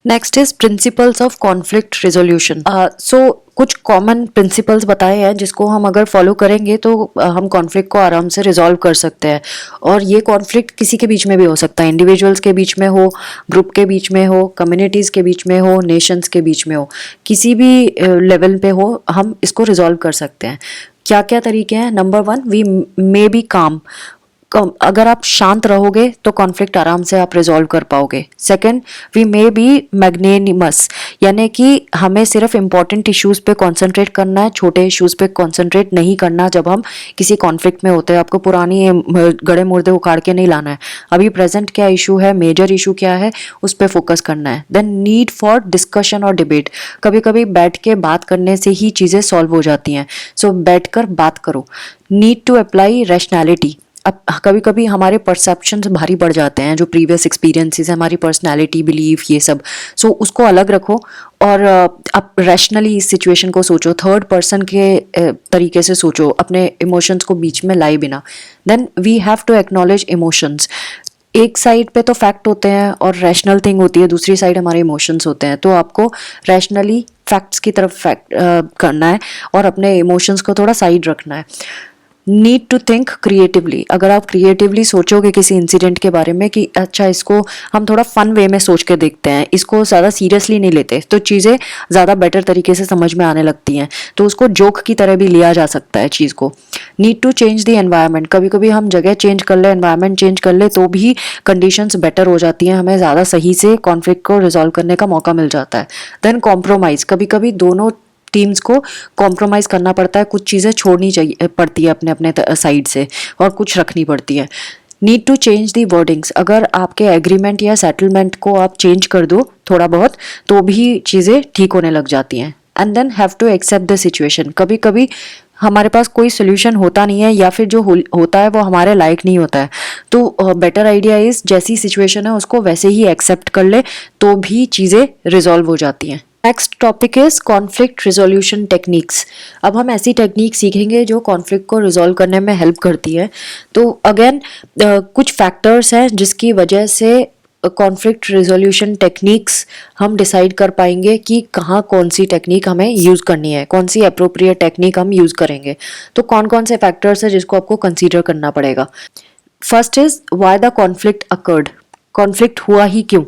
Next is principles of conflict resolution. So कुछ कॉमन प्रिंसिपल्स बताए हैं जिसको हम अगर फॉलो करेंगे तो हम कॉन्फ्लिक्ट को आराम से रिजॉल्व कर सकते हैं। और ये कॉन्फ्लिक्ट किसी के बीच में भी हो सकता है, इंडिविजुअल्स के बीच में हो, ग्रुप के बीच में हो, कम्युनिटीज़ के बीच में हो, नेशंस के बीच में हो, किसी भी लेवल पे हो, हम इसको रिजॉल्व कर सकते हैं। क्या क्या तरीके हैं? नंबर 1, वी मे बी काम। अगर आप शांत रहोगे तो कॉन्फ्लिक्ट आराम से आप रिजॉल्व कर पाओगे। सेकंड, वी मे बी मैग्नेनिमस, यानी कि हमें सिर्फ इंपॉर्टेंट इश्यूज पे कंसंट्रेट करना है, छोटे इश्यूज पे कंसंट्रेट नहीं करना जब हम किसी कॉन्फ्लिक्ट में होते हैं। आपको पुरानी गड़े मुर्दे उखाड़ के नहीं लाना है, अभी प्रेजेंट क्या इशू है, मेजर इशू क्या है, उस पर फोकस करना है। देन नीड फॉर डिस्कशन और डिबेट, कभी कभी बैठ के बात करने से ही चीज़ें सॉल्व हो जाती हैं, सो बैठकर बात करो। नीड टू अप्लाई रैशनैलिटी, अब कभी कभी हमारे परसेप्शंस भारी पड़ जाते हैं, जो प्रीवियस एक्सपीरियंसेस है, हमारी पर्सनालिटी, बिलीफ, ये सब, सो उसको अलग रखो और आप रैशनली इस सिचुएशन को सोचो, थर्ड पर्सन के तरीके से सोचो, अपने इमोशंस को बीच में लाए बिना। Then we have to acknowledge emotions. एक साइड पे तो फैक्ट होते हैं और रैशनल थिंग होती है, दूसरी साइड हमारे इमोशंस होते हैं, तो आपको रैशनली फैक्ट्स की तरफ फैक्ट करना है और अपने इमोशंस को थोड़ा साइड रखना है। नीड टू थिंक क्रिएटिवली, अगर आप क्रिएटिवली सोचोगे किसी इंसिडेंट के बारे में कि अच्छा इसको हम थोड़ा फन वे में सोच के देखते हैं, इसको ज़्यादा सीरियसली नहीं लेते, तो चीज़ें ज़्यादा बेटर तरीके से समझ में आने लगती हैं, तो उसको जोक की तरह भी लिया जा सकता है चीज़ को। Need to change the environment, कभी कभी हम जगह चेंज कर ले, एनवायरनमेंट चेंज कर ले तो भी कंडीशंस बेटर हो जाती हैं, हमें ज़्यादा सही से कॉन्फ्लिक्ट को रिजॉल्व करने का मौका मिल जाता है। देन कॉम्प्रोमाइज़, कभी कभी दोनों टीम्स को कॉम्प्रोमाइज़ करना पड़ता है, कुछ चीज़ें छोड़नी चाहिए पड़ती है अपने अपने साइड से और कुछ रखनी पड़ती है। Need to change the wordings, अगर आपके एग्रीमेंट या सेटलमेंट को आप चेंज कर दो थोड़ा बहुत तो भी चीज़ें ठीक होने लग जाती हैं। And then have to accept the situation, कभी कभी हमारे पास कोई सोल्यूशन होता नहीं है या फिर जो होता है वो हमारे लायक नहीं होता है, तो बेटर आइडिया इज जैसी सिचुएशन है उसको वैसे ही एक्सेप्ट कर ले तो भी चीज़ें रिजॉल्व हो जाती हैं। Next topic is conflict resolution techniques. अब हम ऐसी टेक्निक सीखेंगे जो कॉन्फ्लिक्ट को रिजॉल्व करने में हेल्प करती है। तो अगेन कुछ फैक्टर्स हैं जिसकी वजह से कॉन्फ्लिक्ट रिजोल्यूशन टेक्निक्स हम डिसाइड कर पाएंगे कि कहाँ कौन सी टेक्निक हमें यूज़ करनी है, कौन सी अप्रोप्रिएट टेक्निक हम यूज़ करेंगे। तो कौन कौन से फैक्टर्स हैं जिसको आपको कंसीडर करना पड़ेगा। First is why the conflict occurred, conflict हुआ ही क्यों।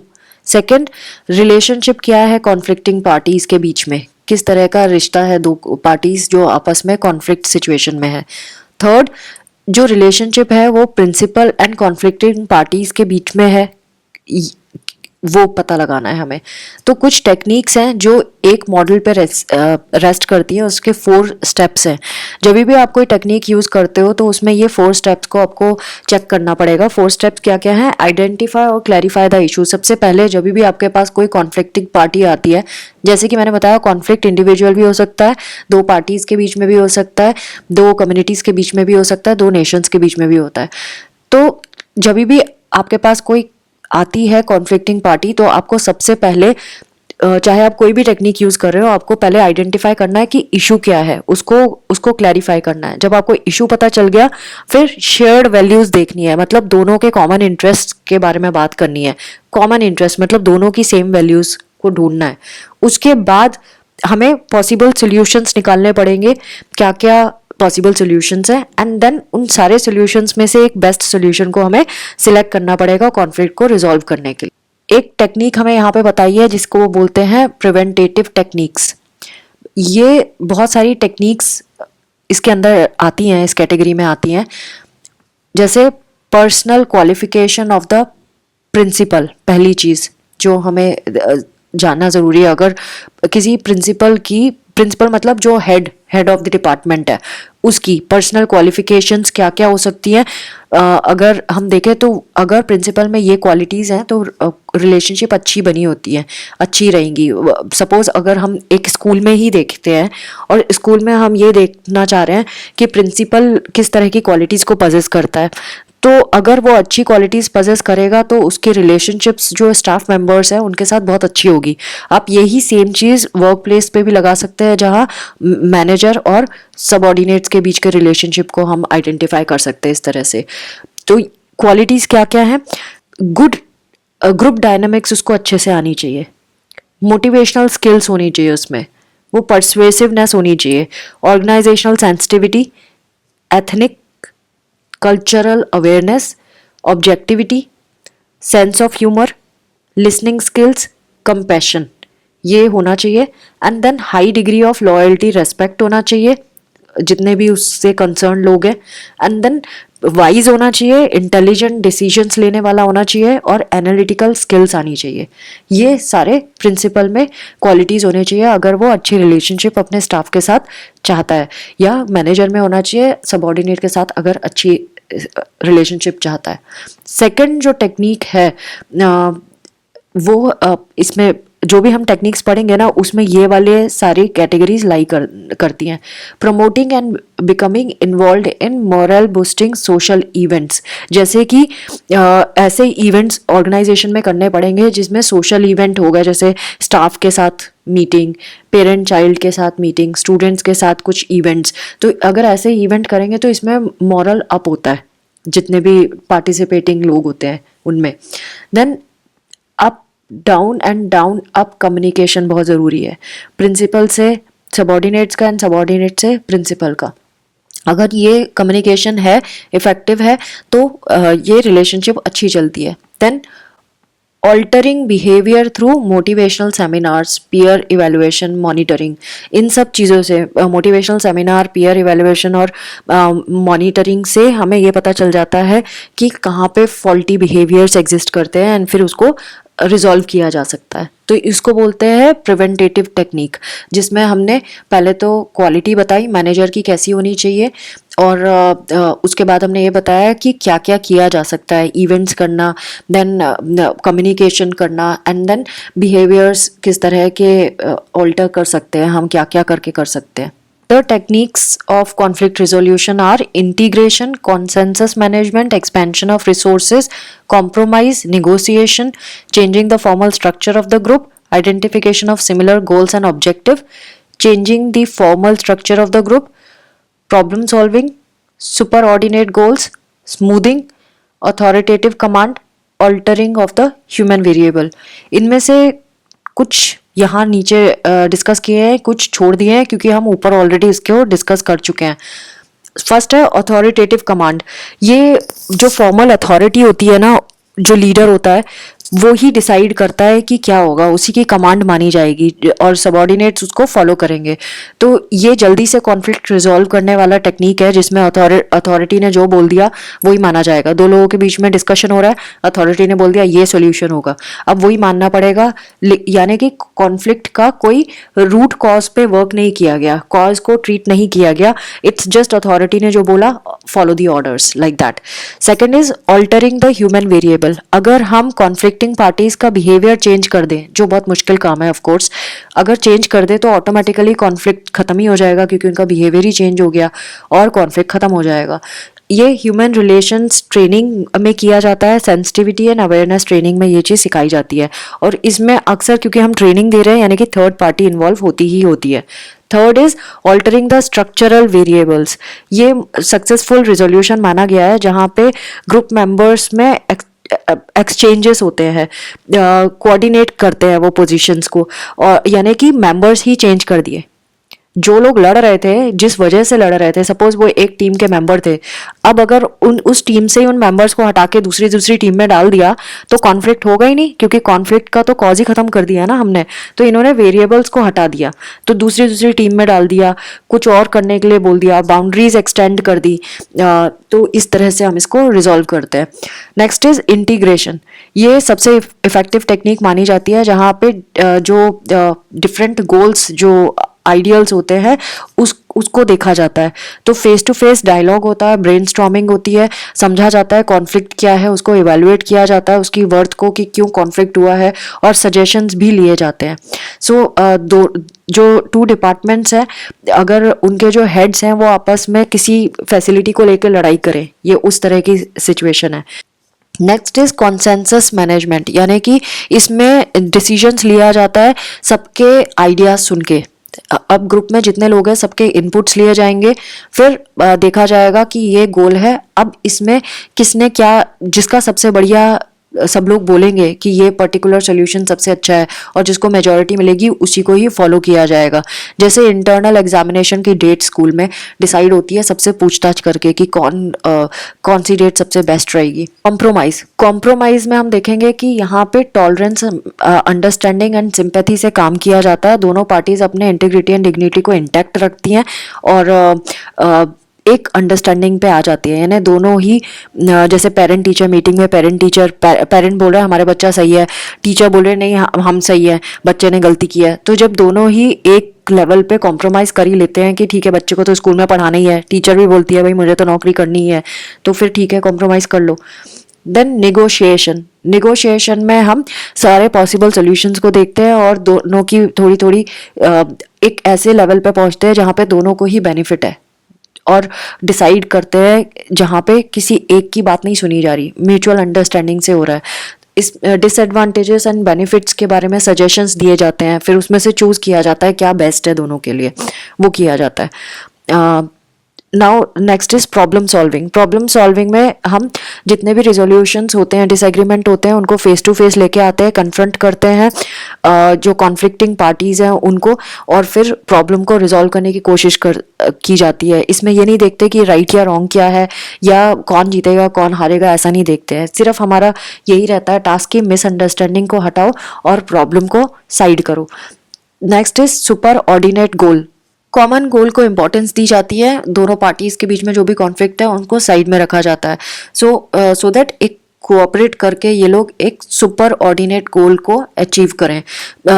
सेकंड, रिलेशनशिप क्या है कॉन्फ्लिक्टिंग पार्टीज के बीच में, किस तरह का रिश्ता है दो पार्टीज जो आपस में कॉन्फ्लिक्ट सिचुएशन में है। थर्ड, जो रिलेशनशिप है वो प्रिंसिपल एंड कॉन्फ्लिक्टिंग पार्टीज के बीच में है, वो पता लगाना है हमें। तो कुछ टेक्निक्स हैं जो एक मॉडल पे रेस्ट करती हैं, उसके 4 स्टेप्स हैं। जब भी आप कोई टेक्निक यूज़ करते हो तो उसमें ये 4 स्टेप्स को आपको चेक करना पड़ेगा। 4 स्टेप्स क्या क्या हैं? आइडेंटिफाई और क्लैरिफाई द इशू। सबसे पहले जब भी आपके पास कोई कॉन्फ्लिक्टिंग पार्टी आती है, जैसे कि मैंने बताया कॉन्फ्लिक्ट इंडिविजुअल भी हो सकता है, 2 पार्टीज़ के बीच में भी हो सकता है, 2 कम्युनिटीज़ के बीच में भी हो सकता है, 2 नेशंस के बीच में भी होता है। तो जब भी आपके पास कोई आती है कॉन्फ्लिक्टिंग पार्टी तो आपको सबसे पहले चाहे आप कोई भी टेक्निक यूज कर रहे हो, आपको पहले आइडेंटिफाई करना है कि इशू क्या है, उसको क्लैरिफाई करना है। जब आपको इशू पता चल गया, फिर शेयर्ड वैल्यूज देखनी है, मतलब दोनों के कॉमन इंटरेस्ट के बारे में बात करनी है। कॉमन इंटरेस्ट मतलब दोनों की सेम वैल्यूज को ढूंढना है। उसके बाद हमें पॉसिबल सॉल्यूशंस निकालने पड़ेंगे, क्या क्या पॉसिबल सॉल्यूशंस हैं, एंड देन उन सारे सॉल्यूशंस में से एक बेस्ट सॉल्यूशन को हमें सिलेक्ट करना पड़ेगा कॉन्फ्लिक्ट को रिजॉल्व करने के लिए। एक टेक्निक हमें यहाँ पे बताई है जिसको वो बोलते हैं प्रिवेंटेटिव टेक्निक्स। ये बहुत सारी टेक्निक्स इसके अंदर आती हैं, इस कैटेगरी में आती हैं। जैसे personal qualification of the principal, पहली चीज़ जो हमें जानना ज़रूरी है। अगर किसी प्रिंसिपल मतलब जो हेड ऑफ द डिपार्टमेंट है, उसकी पर्सनल क्वालिफिकेशंस क्या क्या हो सकती हैं। अगर हम देखें तो अगर प्रिंसिपल में ये क्वालिटीज़ हैं तो रिलेशनशिप अच्छी बनी होती है, अच्छी रहेंगी। सपोज अगर हम एक स्कूल में ही देखते हैं और स्कूल में हम ये देखना चाह रहे हैं कि प्रिंसिपल किस तरह की क्वालिटीज़ को पजेस करता है, तो अगर वो अच्छी क्वालिटीज़ पजेस करेगा तो उसके रिलेशनशिप्स जो स्टाफ मेंबर्स हैं उनके साथ बहुत अच्छी होगी। आप यही सेम चीज़ वर्क प्लेस पे भी लगा सकते हैं, जहाँ मैनेजर और सबऑर्डिनेट्स के बीच के रिलेशनशिप को हम आइडेंटिफाई कर सकते हैं इस तरह से। तो क्वालिटीज़ क्या क्या हैं? गुड ग्रुप डायनामिक्स उसको अच्छे से आनी चाहिए। मोटिवेशनल स्किल्स होनी चाहिए उसमें, वो परसुएसिवनेस होनी चाहिए, organisational sensitivity, ethnic cultural awareness, objectivity, sense of humour, listening skills, compassion, ये होना चाहिए। And then high degree of loyalty, respect होना चाहिए जितने भी उससे कंसर्न लोग हैं। एंड देन वाइज होना चाहिए, इंटेलिजेंट डिसीजंस लेने वाला होना चाहिए और एनालिटिकल स्किल्स आनी चाहिए। ये सारे प्रिंसिपल में क्वालिटीज़ होने चाहिए अगर वो अच्छी रिलेशनशिप अपने स्टाफ के साथ चाहता है, या मैनेजर में होना चाहिए सबॉर्डिनेट के साथ अगर अच्छी रिलेशनशिप चाहता है। सेकंड जो टेक्निक है इसमें जो भी हम टेक्निक्स पढ़ेंगे ना उसमें ये वाले सारी कैटेगरीज लाई करती हैं। Promoting and becoming involve in moral boosting social events, जैसे कि ऐसे इवेंट्स ऑर्गेनाइजेशन में करने पड़ेंगे जिसमें सोशल इवेंट होगा, जैसे स्टाफ के साथ मीटिंग, पेरेंट चाइल्ड के साथ मीटिंग, स्टूडेंट्स के साथ कुछ इवेंट्स। तो अगर ऐसे इवेंट करेंगे तो इसमें मॉरल अप होता है जितने भी पार्टिसिपेटिंग लोग होते हैं उनमें। Then up down and down up communication बहुत ज़रूरी है, प्रिंसिपल से सबॉर्डिनेट्स का एंड सबॉर्डिनेट से प्रिंसिपल का। अगर ये कम्युनिकेशन है, इफेक्टिव है, तो ये रिलेशनशिप अच्छी चलती है। Then altering behaviour through motivational seminars, peer evaluation, monitoring, इन सब चीज़ों से मोटिवेशनल सेमिनार, पीयर इवेलुएशन और मॉनिटरिंग से हमें ये पता चल जाता है कि कहाँ पे फॉल्टी बिहेवियर्स एग्जिस्ट करते हैं एंड फिर उसको रिजॉल्व किया जा सकता है। तो इसको बोलते हैं प्रिवेंटेटिव टेक्निक, जिसमें हमने पहले तो क्वालिटी बताई मैनेजर की कैसी होनी चाहिए, और उसके बाद हमने ये बताया कि क्या क्या किया जा सकता है, इवेंट्स करना, देन कम्युनिकेशन करना, एंड देन बिहेवियर्स किस तरह के ऑल्टर कर सकते हैं, हम क्या क्या करके कर सकते हैं। The techniques of conflict resolution are integration, consensus management, expansion of resources, compromise, negotiation, changing the formal structure of the group, identification of similar goals and objective, changing the formal structure of the group, problem solving, superordinate goals, smoothing, authoritative command, altering of the human variable। इनमें से कुछ यहाँ नीचे डिस्कस किए हैं, कुछ छोड़ दिए हैं क्योंकि हम ऊपर ऑलरेडी इसको डिस्कस कर चुके हैं। फर्स्ट है अथॉरिटेटिव कमांड। ये जो फॉर्मल अथॉरिटी होती है ना, जो लीडर होता है वो ही डिसाइड करता है कि क्या होगा, उसी की कमांड मानी जाएगी और सबॉर्डिनेट्स उसको फॉलो करेंगे। तो ये जल्दी से कॉन्फ्लिक्ट रिजॉल्व करने वाला टेक्निक है जिसमें अथॉरिटी ने जो बोल दिया वही माना जाएगा। दो लोगों के बीच में डिस्कशन हो रहा है, अथॉरिटी ने बोल दिया ये सॉल्यूशन होगा, अब वही मानना पड़ेगा। यानी कि कॉन्फ्लिक्ट का कोई रूट कॉज पे वर्क नहीं किया गया, कॉज को ट्रीट नहीं किया गया, इट्स जस्ट अथॉरिटी ने जो बोला follow the orders, like that. Second is altering the human variable. अगर हम कॉन्फ्लिक्टिंग पार्टीज का बिहेवियर चेंज कर दें, जो बहुत मुश्किल काम है ऑफ कोर्स, अगर चेंज कर दे तो ऑटोमेटिकली कॉन्फ्लिक्ट खत्म ही हो जाएगा क्योंकि उनका बिहेवियर ही चेंज हो गया और कॉन्फ्लिक्ट खत्म हो जाएगा। ये ह्यूमन रिलेशंस ट्रेनिंग में किया जाता है, सेंसिटिविटी एंड अवेयरनेस ट्रेनिंग में ये चीज़ सिखाई जाती है। और इसमें अक्सर क्योंकि हम ट्रेनिंग दे रहे हैं यानी कि थर्ड पार्टी इन्वॉल्व होती ही होती है। Third is altering the structural variables. ये सक्सेसफुल रिजोल्यूशन माना गया है जहाँ पे ग्रुप मेंबर्स में एक्सचेंजेस होते हैं, कोऑर्डिनेट करते हैं वो पोजीशंस को, और यानी कि मेंबर्स ही चेंज कर दिए। जो लोग लड़ रहे थे, जिस वजह से लड़ रहे थे, सपोज वो एक टीम के मेंबर थे, अब अगर उस टीम से उन मेंबर्स को हटा के दूसरी टीम में डाल दिया तो कॉन्फ्लिक्ट होगा ही नहीं, क्योंकि कॉन्फ्लिक्ट का तो कॉज ही खत्म कर दिया ना हमने। तो इन्होंने वेरिएबल्स को हटा दिया, तो दूसरी टीम में डाल दिया, कुछ और करने के लिए बोल दिया, बाउंड्रीज एक्सटेंड कर दी। तो इस तरह से हम इसको रिजॉल्व करते हैं। Next is integration. ये सबसे इफेक्टिव टेक्निक मानी जाती है जहाँ पे जो डिफरेंट गोल्स, जो आइडियल्स होते हैं उसको देखा जाता है। तो फेस टू फेस डायलॉग होता है, ब्रेनस्टॉर्मिंग होती है, समझा जाता है कॉन्फ्लिक्ट क्या है, उसको इवैल्यूएट किया जाता है, उसकी वर्थ को कि क्यों कॉन्फ्लिक्ट हुआ है, और सजेशंस भी लिए जाते हैं। सो जो टू डिपार्टमेंट्स हैं, अगर उनके जो हेड्स हैं वो आपस में किसी फैसिलिटी को लेकर लड़ाई करें, ये उस तरह की सिचुएशन है। नेक्स्ट इज कॉन्सेंसस मैनेजमेंट, यानी कि इसमें डिसीजंस लिया जाता है सबके आइडियाज सुन के। अब ग्रुप में जितने लोग हैं सबके इनपुट्स लिए जाएंगे, फिर देखा जाएगा कि ये गोल है, अब इसमें किसने क्या, जिसका सबसे बढ़िया सब लोग बोलेंगे कि ये पर्टिकुलर सोल्यूशन सबसे अच्छा है और जिसको मेजॉरिटी मिलेगी उसी को ही फॉलो किया जाएगा। जैसे इंटरनल एग्जामिनेशन की डेट स्कूल में डिसाइड होती है सबसे पूछताछ करके कि कौन सी डेट सबसे बेस्ट रहेगी। कॉम्प्रोमाइज में हम देखेंगे कि यहाँ पे टॉलरेंस, अंडरस्टैंडिंग एंड सिंपैथी से काम किया जाता है। दोनों पार्टीज अपने इंटीग्रिटी एंड डिग्निटी को इंटैक्ट रखती हैं और एक अंडरस्टैंडिंग पे आ जाती है। यानी दोनों ही जैसे पेरेंट टीचर मीटिंग में पेरेंट बोल रहा है हमारा बच्चा सही है, टीचर बोल रहे नहीं हम सही है, बच्चे ने गलती की है। तो जब दोनों ही एक लेवल पे कॉम्प्रोमाइज कर ही लेते हैं कि ठीक है बच्चे को तो स्कूल में पढ़ाना ही है, टीचर भी बोलती है भाई मुझे तो नौकरी करनी ही है, तो फिर ठीक है कॉम्प्रोमाइज कर लो। देन निगोशिएशन में हम सारे पॉसिबल सॉल्यूशंस को देखते हैं और दोनों की थोड़ी थोड़ी एक ऐसे लेवल पे पहुंचते हैं जहाँ पे दोनों को ही बेनिफिट है और डिसाइड करते हैं जहाँ पे किसी एक की बात नहीं सुनी जा रही, म्यूचुअल अंडरस्टैंडिंग से हो रहा है। इस डिसएडवांटेजेस एंड बेनिफिट्स के बारे में सजेशंस दिए जाते हैं, फिर उसमें से चूज किया जाता है क्या बेस्ट है दोनों के लिए, वो किया जाता है। Now next is problem solving में हम जितने भी रिजोल्यूशंस होते हैं, डिसएग्रीमेंट होते हैं, उनको फेस टू फेस लेके आते हैं, कन्फ्रंट करते हैं जो कॉन्फ्लिक्टिंग पार्टीज हैं उनको, और फिर प्रॉब्लम को रिजॉल्व करने की कोशिश की जाती है। इसमें ये नहीं देखते कि राइट या रॉन्ग क्या है या कौन जीतेगा कौन हारेगा, ऐसा नहीं देखते हैं। सिर्फ हमारा यही रहता है टास्क की मिसअंडरस्टैंडिंग को हटाओ और प्रॉब्लम को साइड करो। Next is super ordinate goal. Common goal को इम्पोर्टेंस दी जाती है, दोनों पार्टीज के बीच में जो भी कॉन्फ्लिक्ट है उनको साइड में रखा जाता है। सो दैट एक कोऑपरेट करके ये लोग एक सुपर ऑर्डिनेट गोल को अचीव करें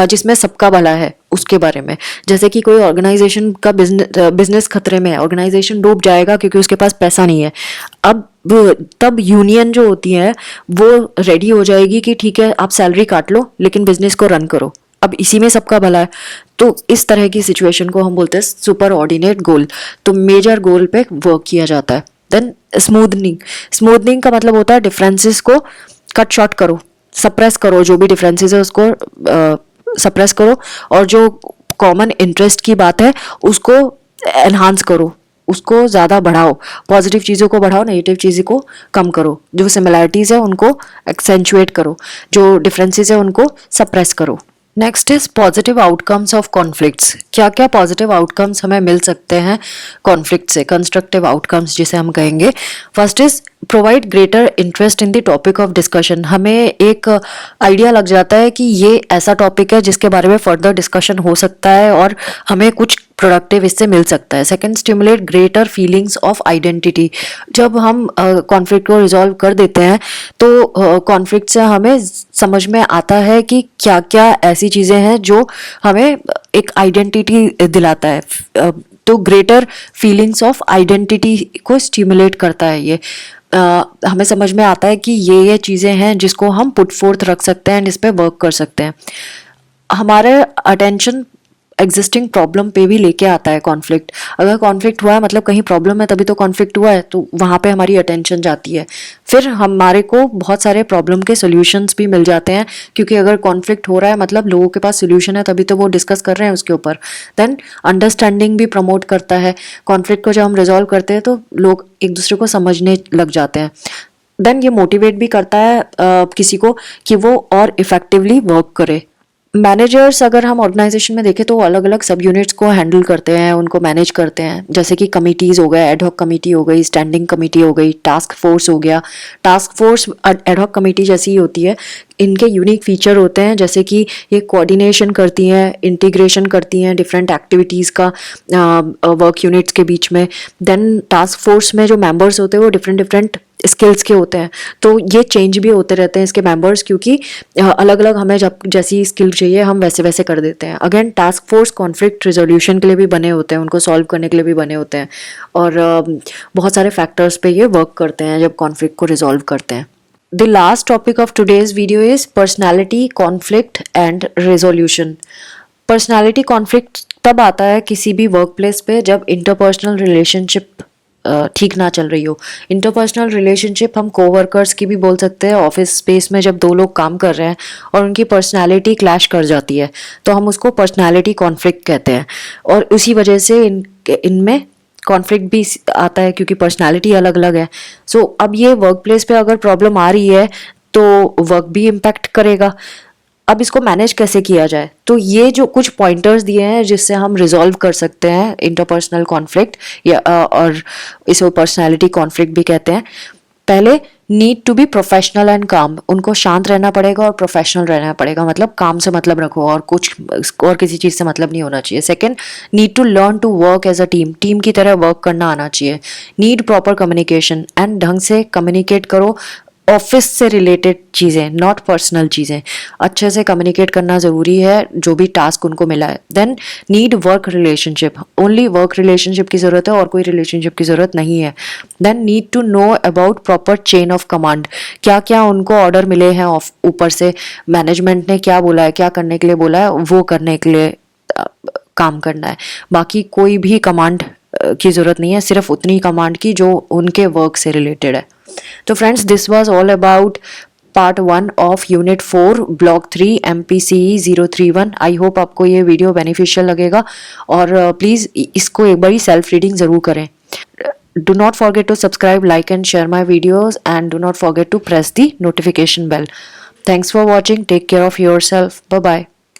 जिसमें सबका भला है उसके बारे में। जैसे कि कोई ऑर्गेनाइजेशन का बिजनेस खतरे में है, ऑर्गेनाइजेशन डूब जाएगा क्योंकि उसके पास पैसा नहीं है। अब तब यूनियन जो होती है वो रेडी हो जाएगी कि ठीक है आप सैलरी काट लो लेकिन बिजनेस को रन करो, अब इसी में सबका भला है। तो इस तरह की सिचुएशन को हम बोलते हैं सुपर ऑर्डिनेट गोल। तो मेजर गोल पे वर्क किया जाता है। देन स्मूथनिंग का मतलब होता है डिफरेंसेस को कट शॉर्ट करो, सप्रेस करो, जो भी डिफरेंसेस है उसको सप्रेस करो और जो कॉमन इंटरेस्ट की बात है उसको एनहांस करो, उसको ज़्यादा बढ़ाओ, पॉजिटिव चीज़ों को बढ़ाओ, नेगेटिव चीज़ों को कम करो, जो सिमिलैरिटीज़ है उनको एक्सेंचुएट करो, जो डिफरेंसेस है उनको सप्रेस करो। Next is positive outcomes of conflicts. क्या क्या पॉजिटिव आउटकम्स हमें मिल सकते हैं कॉन्फ्लिक्ट से, कंस्ट्रक्टिव आउटकम्स जिसे हम कहेंगे। First is provide greater interest in the topic of discussion. हमें एक आइडिया लग जाता है कि ये ऐसा टॉपिक है जिसके बारे में फर्दर डिस्कशन हो सकता है और हमें कुछ प्रोडक्टिव इससे मिल सकता है। Second, stimulate greater feelings of identity. जब हम कॉन्फ्लिक्ट को रिजॉल्व कर देते हैं तो कॉन्फ्लिक्ट से हमें समझ में आता है कि क्या क्या ऐसी चीज़ें हैं जो हमें एक आइडेंटिटी दिलाता है। तो ग्रेटर फीलिंग्स ऑफ आइडेंटिटी को स्टिमुलेट करता है ये। हमें समझ में आता है कि ये चीज़ें हैं जिसको हम पुट फोर्थ रख सकते हैं, जिस पे वर्क कर सकते हैं। हमारे अटेंशन एग्जिस्टिंग प्रॉब्लम पे भी लेके आता है कॉन्फ्लिक्ट। अगर कॉन्फ्लिक्ट हुआ है मतलब कहीं प्रॉब्लम है तभी तो कॉन्फ्लिक्ट हुआ है, तो वहाँ पे हमारी अटेंशन जाती है, फिर हमारे को बहुत सारे प्रॉब्लम के सोल्यूशंस भी मिल जाते हैं, क्योंकि अगर कॉन्फ्लिक्ट हो रहा है मतलब लोगों के पास सोल्यूशन है तभी तो वो डिस्कस कर रहे हैं उसके ऊपर। देन अंडरस्टैंडिंग भी प्रमोट करता है। कॉन्फ्लिक्ट को जब हम रिजॉल्व करते हैं तो लोग एक दूसरे को समझने लग जाते हैं। देन ये मोटिवेट भी करता है किसी को कि वो और इफेक्टिवली वर्क करे। मैनेजर्स अगर हम ऑर्गेनाइजेशन में देखें तो अलग अलग सब यूनिट्स को हैंडल करते हैं, उनको मैनेज करते हैं। जैसे कि कमिटीज़ हो गए, एडहॉक कमेटी हो गई, स्टैंडिंग कमेटी हो गई, टास्क फोर्स हो गया। टास्क फोर्स एडहॉक कमेटी जैसी ही होती है। इनके यूनिक फीचर होते हैं जैसे कि ये कोऑर्डिनेशन करती हैं, इंटीग्रेशन करती हैं डिफरेंट एक्टिविटीज़ का वर्क यूनिट्स के बीच में। देन टास्क फोर्स में जो मेंबर्स होते हैं वो डिफरेंट डिफरेंट स्किल्स के होते हैं, तो ये चेंज भी होते रहते हैं इसके मेंबर्स, क्योंकि अलग अलग हमें जब जैसी स्किल चाहिए हम वैसे वैसे कर देते हैं। Again task force conflict resolution के लिए भी बने होते हैं, उनको सॉल्व करने के लिए भी बने होते हैं, और बहुत सारे फैक्टर्स पे ये वर्क करते हैं जब कॉन्फ्लिक्ट को रिजॉल्व करते हैं। The last topic of today's video is personality conflict and resolution. Personality conflict तब आता है किसी भी वर्क प्लेस पे जब इंटरपर्सनल रिलेशनशिप ठीक ना चल रही हो। इंटरपर्सनल रिलेशनशिप हम कोवर्कर्स की भी बोल सकते हैं। ऑफिस स्पेस में जब दो लोग काम कर रहे हैं और उनकी पर्सनालिटी क्लैश कर जाती है तो हम उसको पर्सनालिटी कॉन्फ्लिक्ट कहते हैं, और उसी वजह से इनमें कॉन्फ्लिक्ट भी आता है क्योंकि पर्सनालिटी अलग अलग है। सो अब ये वर्क प्लेस पे अगर प्रॉब्लम आ रही है तो वर्क भी इम्पैक्ट करेगा। अब इसको मैनेज कैसे किया जाए, तो ये जो कुछ पॉइंटर्स दिए हैं जिससे हम रिजॉल्व कर सकते हैं इंटरपर्सनल कॉन्फ्लिक्ट या और इसे पर्सनालिटी कॉन्फ्लिक्ट भी कहते हैं। पहले, need to be professional and calm, उनको शांत रहना पड़ेगा और प्रोफेशनल रहना पड़ेगा, मतलब काम से मतलब रखो और कुछ और किसी चीज़ से मतलब नहीं होना चाहिए। Second, need to learn to work as a team, team की तरह वर्क करना आना चाहिए। नीड प्रॉपर कम्युनिकेशन, एंड ढंग से कम्युनिकेट करो, ऑफिस से रिलेटेड चीज़ें, नॉट पर्सनल चीज़ें, अच्छे से कम्युनिकेट करना ज़रूरी है जो भी टास्क उनको मिला है। Then need work relationship, only work relationship की ज़रूरत है और कोई रिलेशनशिप की ज़रूरत नहीं है। Then need to know about proper chain of command, क्या क्या उनको ऑर्डर मिले हैं ऊपर से, मैनेजमेंट ने क्या बोला है, क्या करने के लिए बोला है, वो करने के लिए काम करना है। बाकी कोई भी कमांड की ज़रूरत नहीं है, सिर्फ उतनी कमांड की जो उनके वर्क से रिलेटेड है। तो friends, this was all about part 1 of unit 4 block 3 MPCE 031। I hope आपको ये वीडियो बेनिफिशियल लगेगा और प्लीज़ इसको एक बारी सेल्फ रीडिंग ज़रूर करें। Do not forget to subscribe, like and share my videos, and do not forget to press the notification bell. Thanks for watching. Take care of yourself. Bye bye.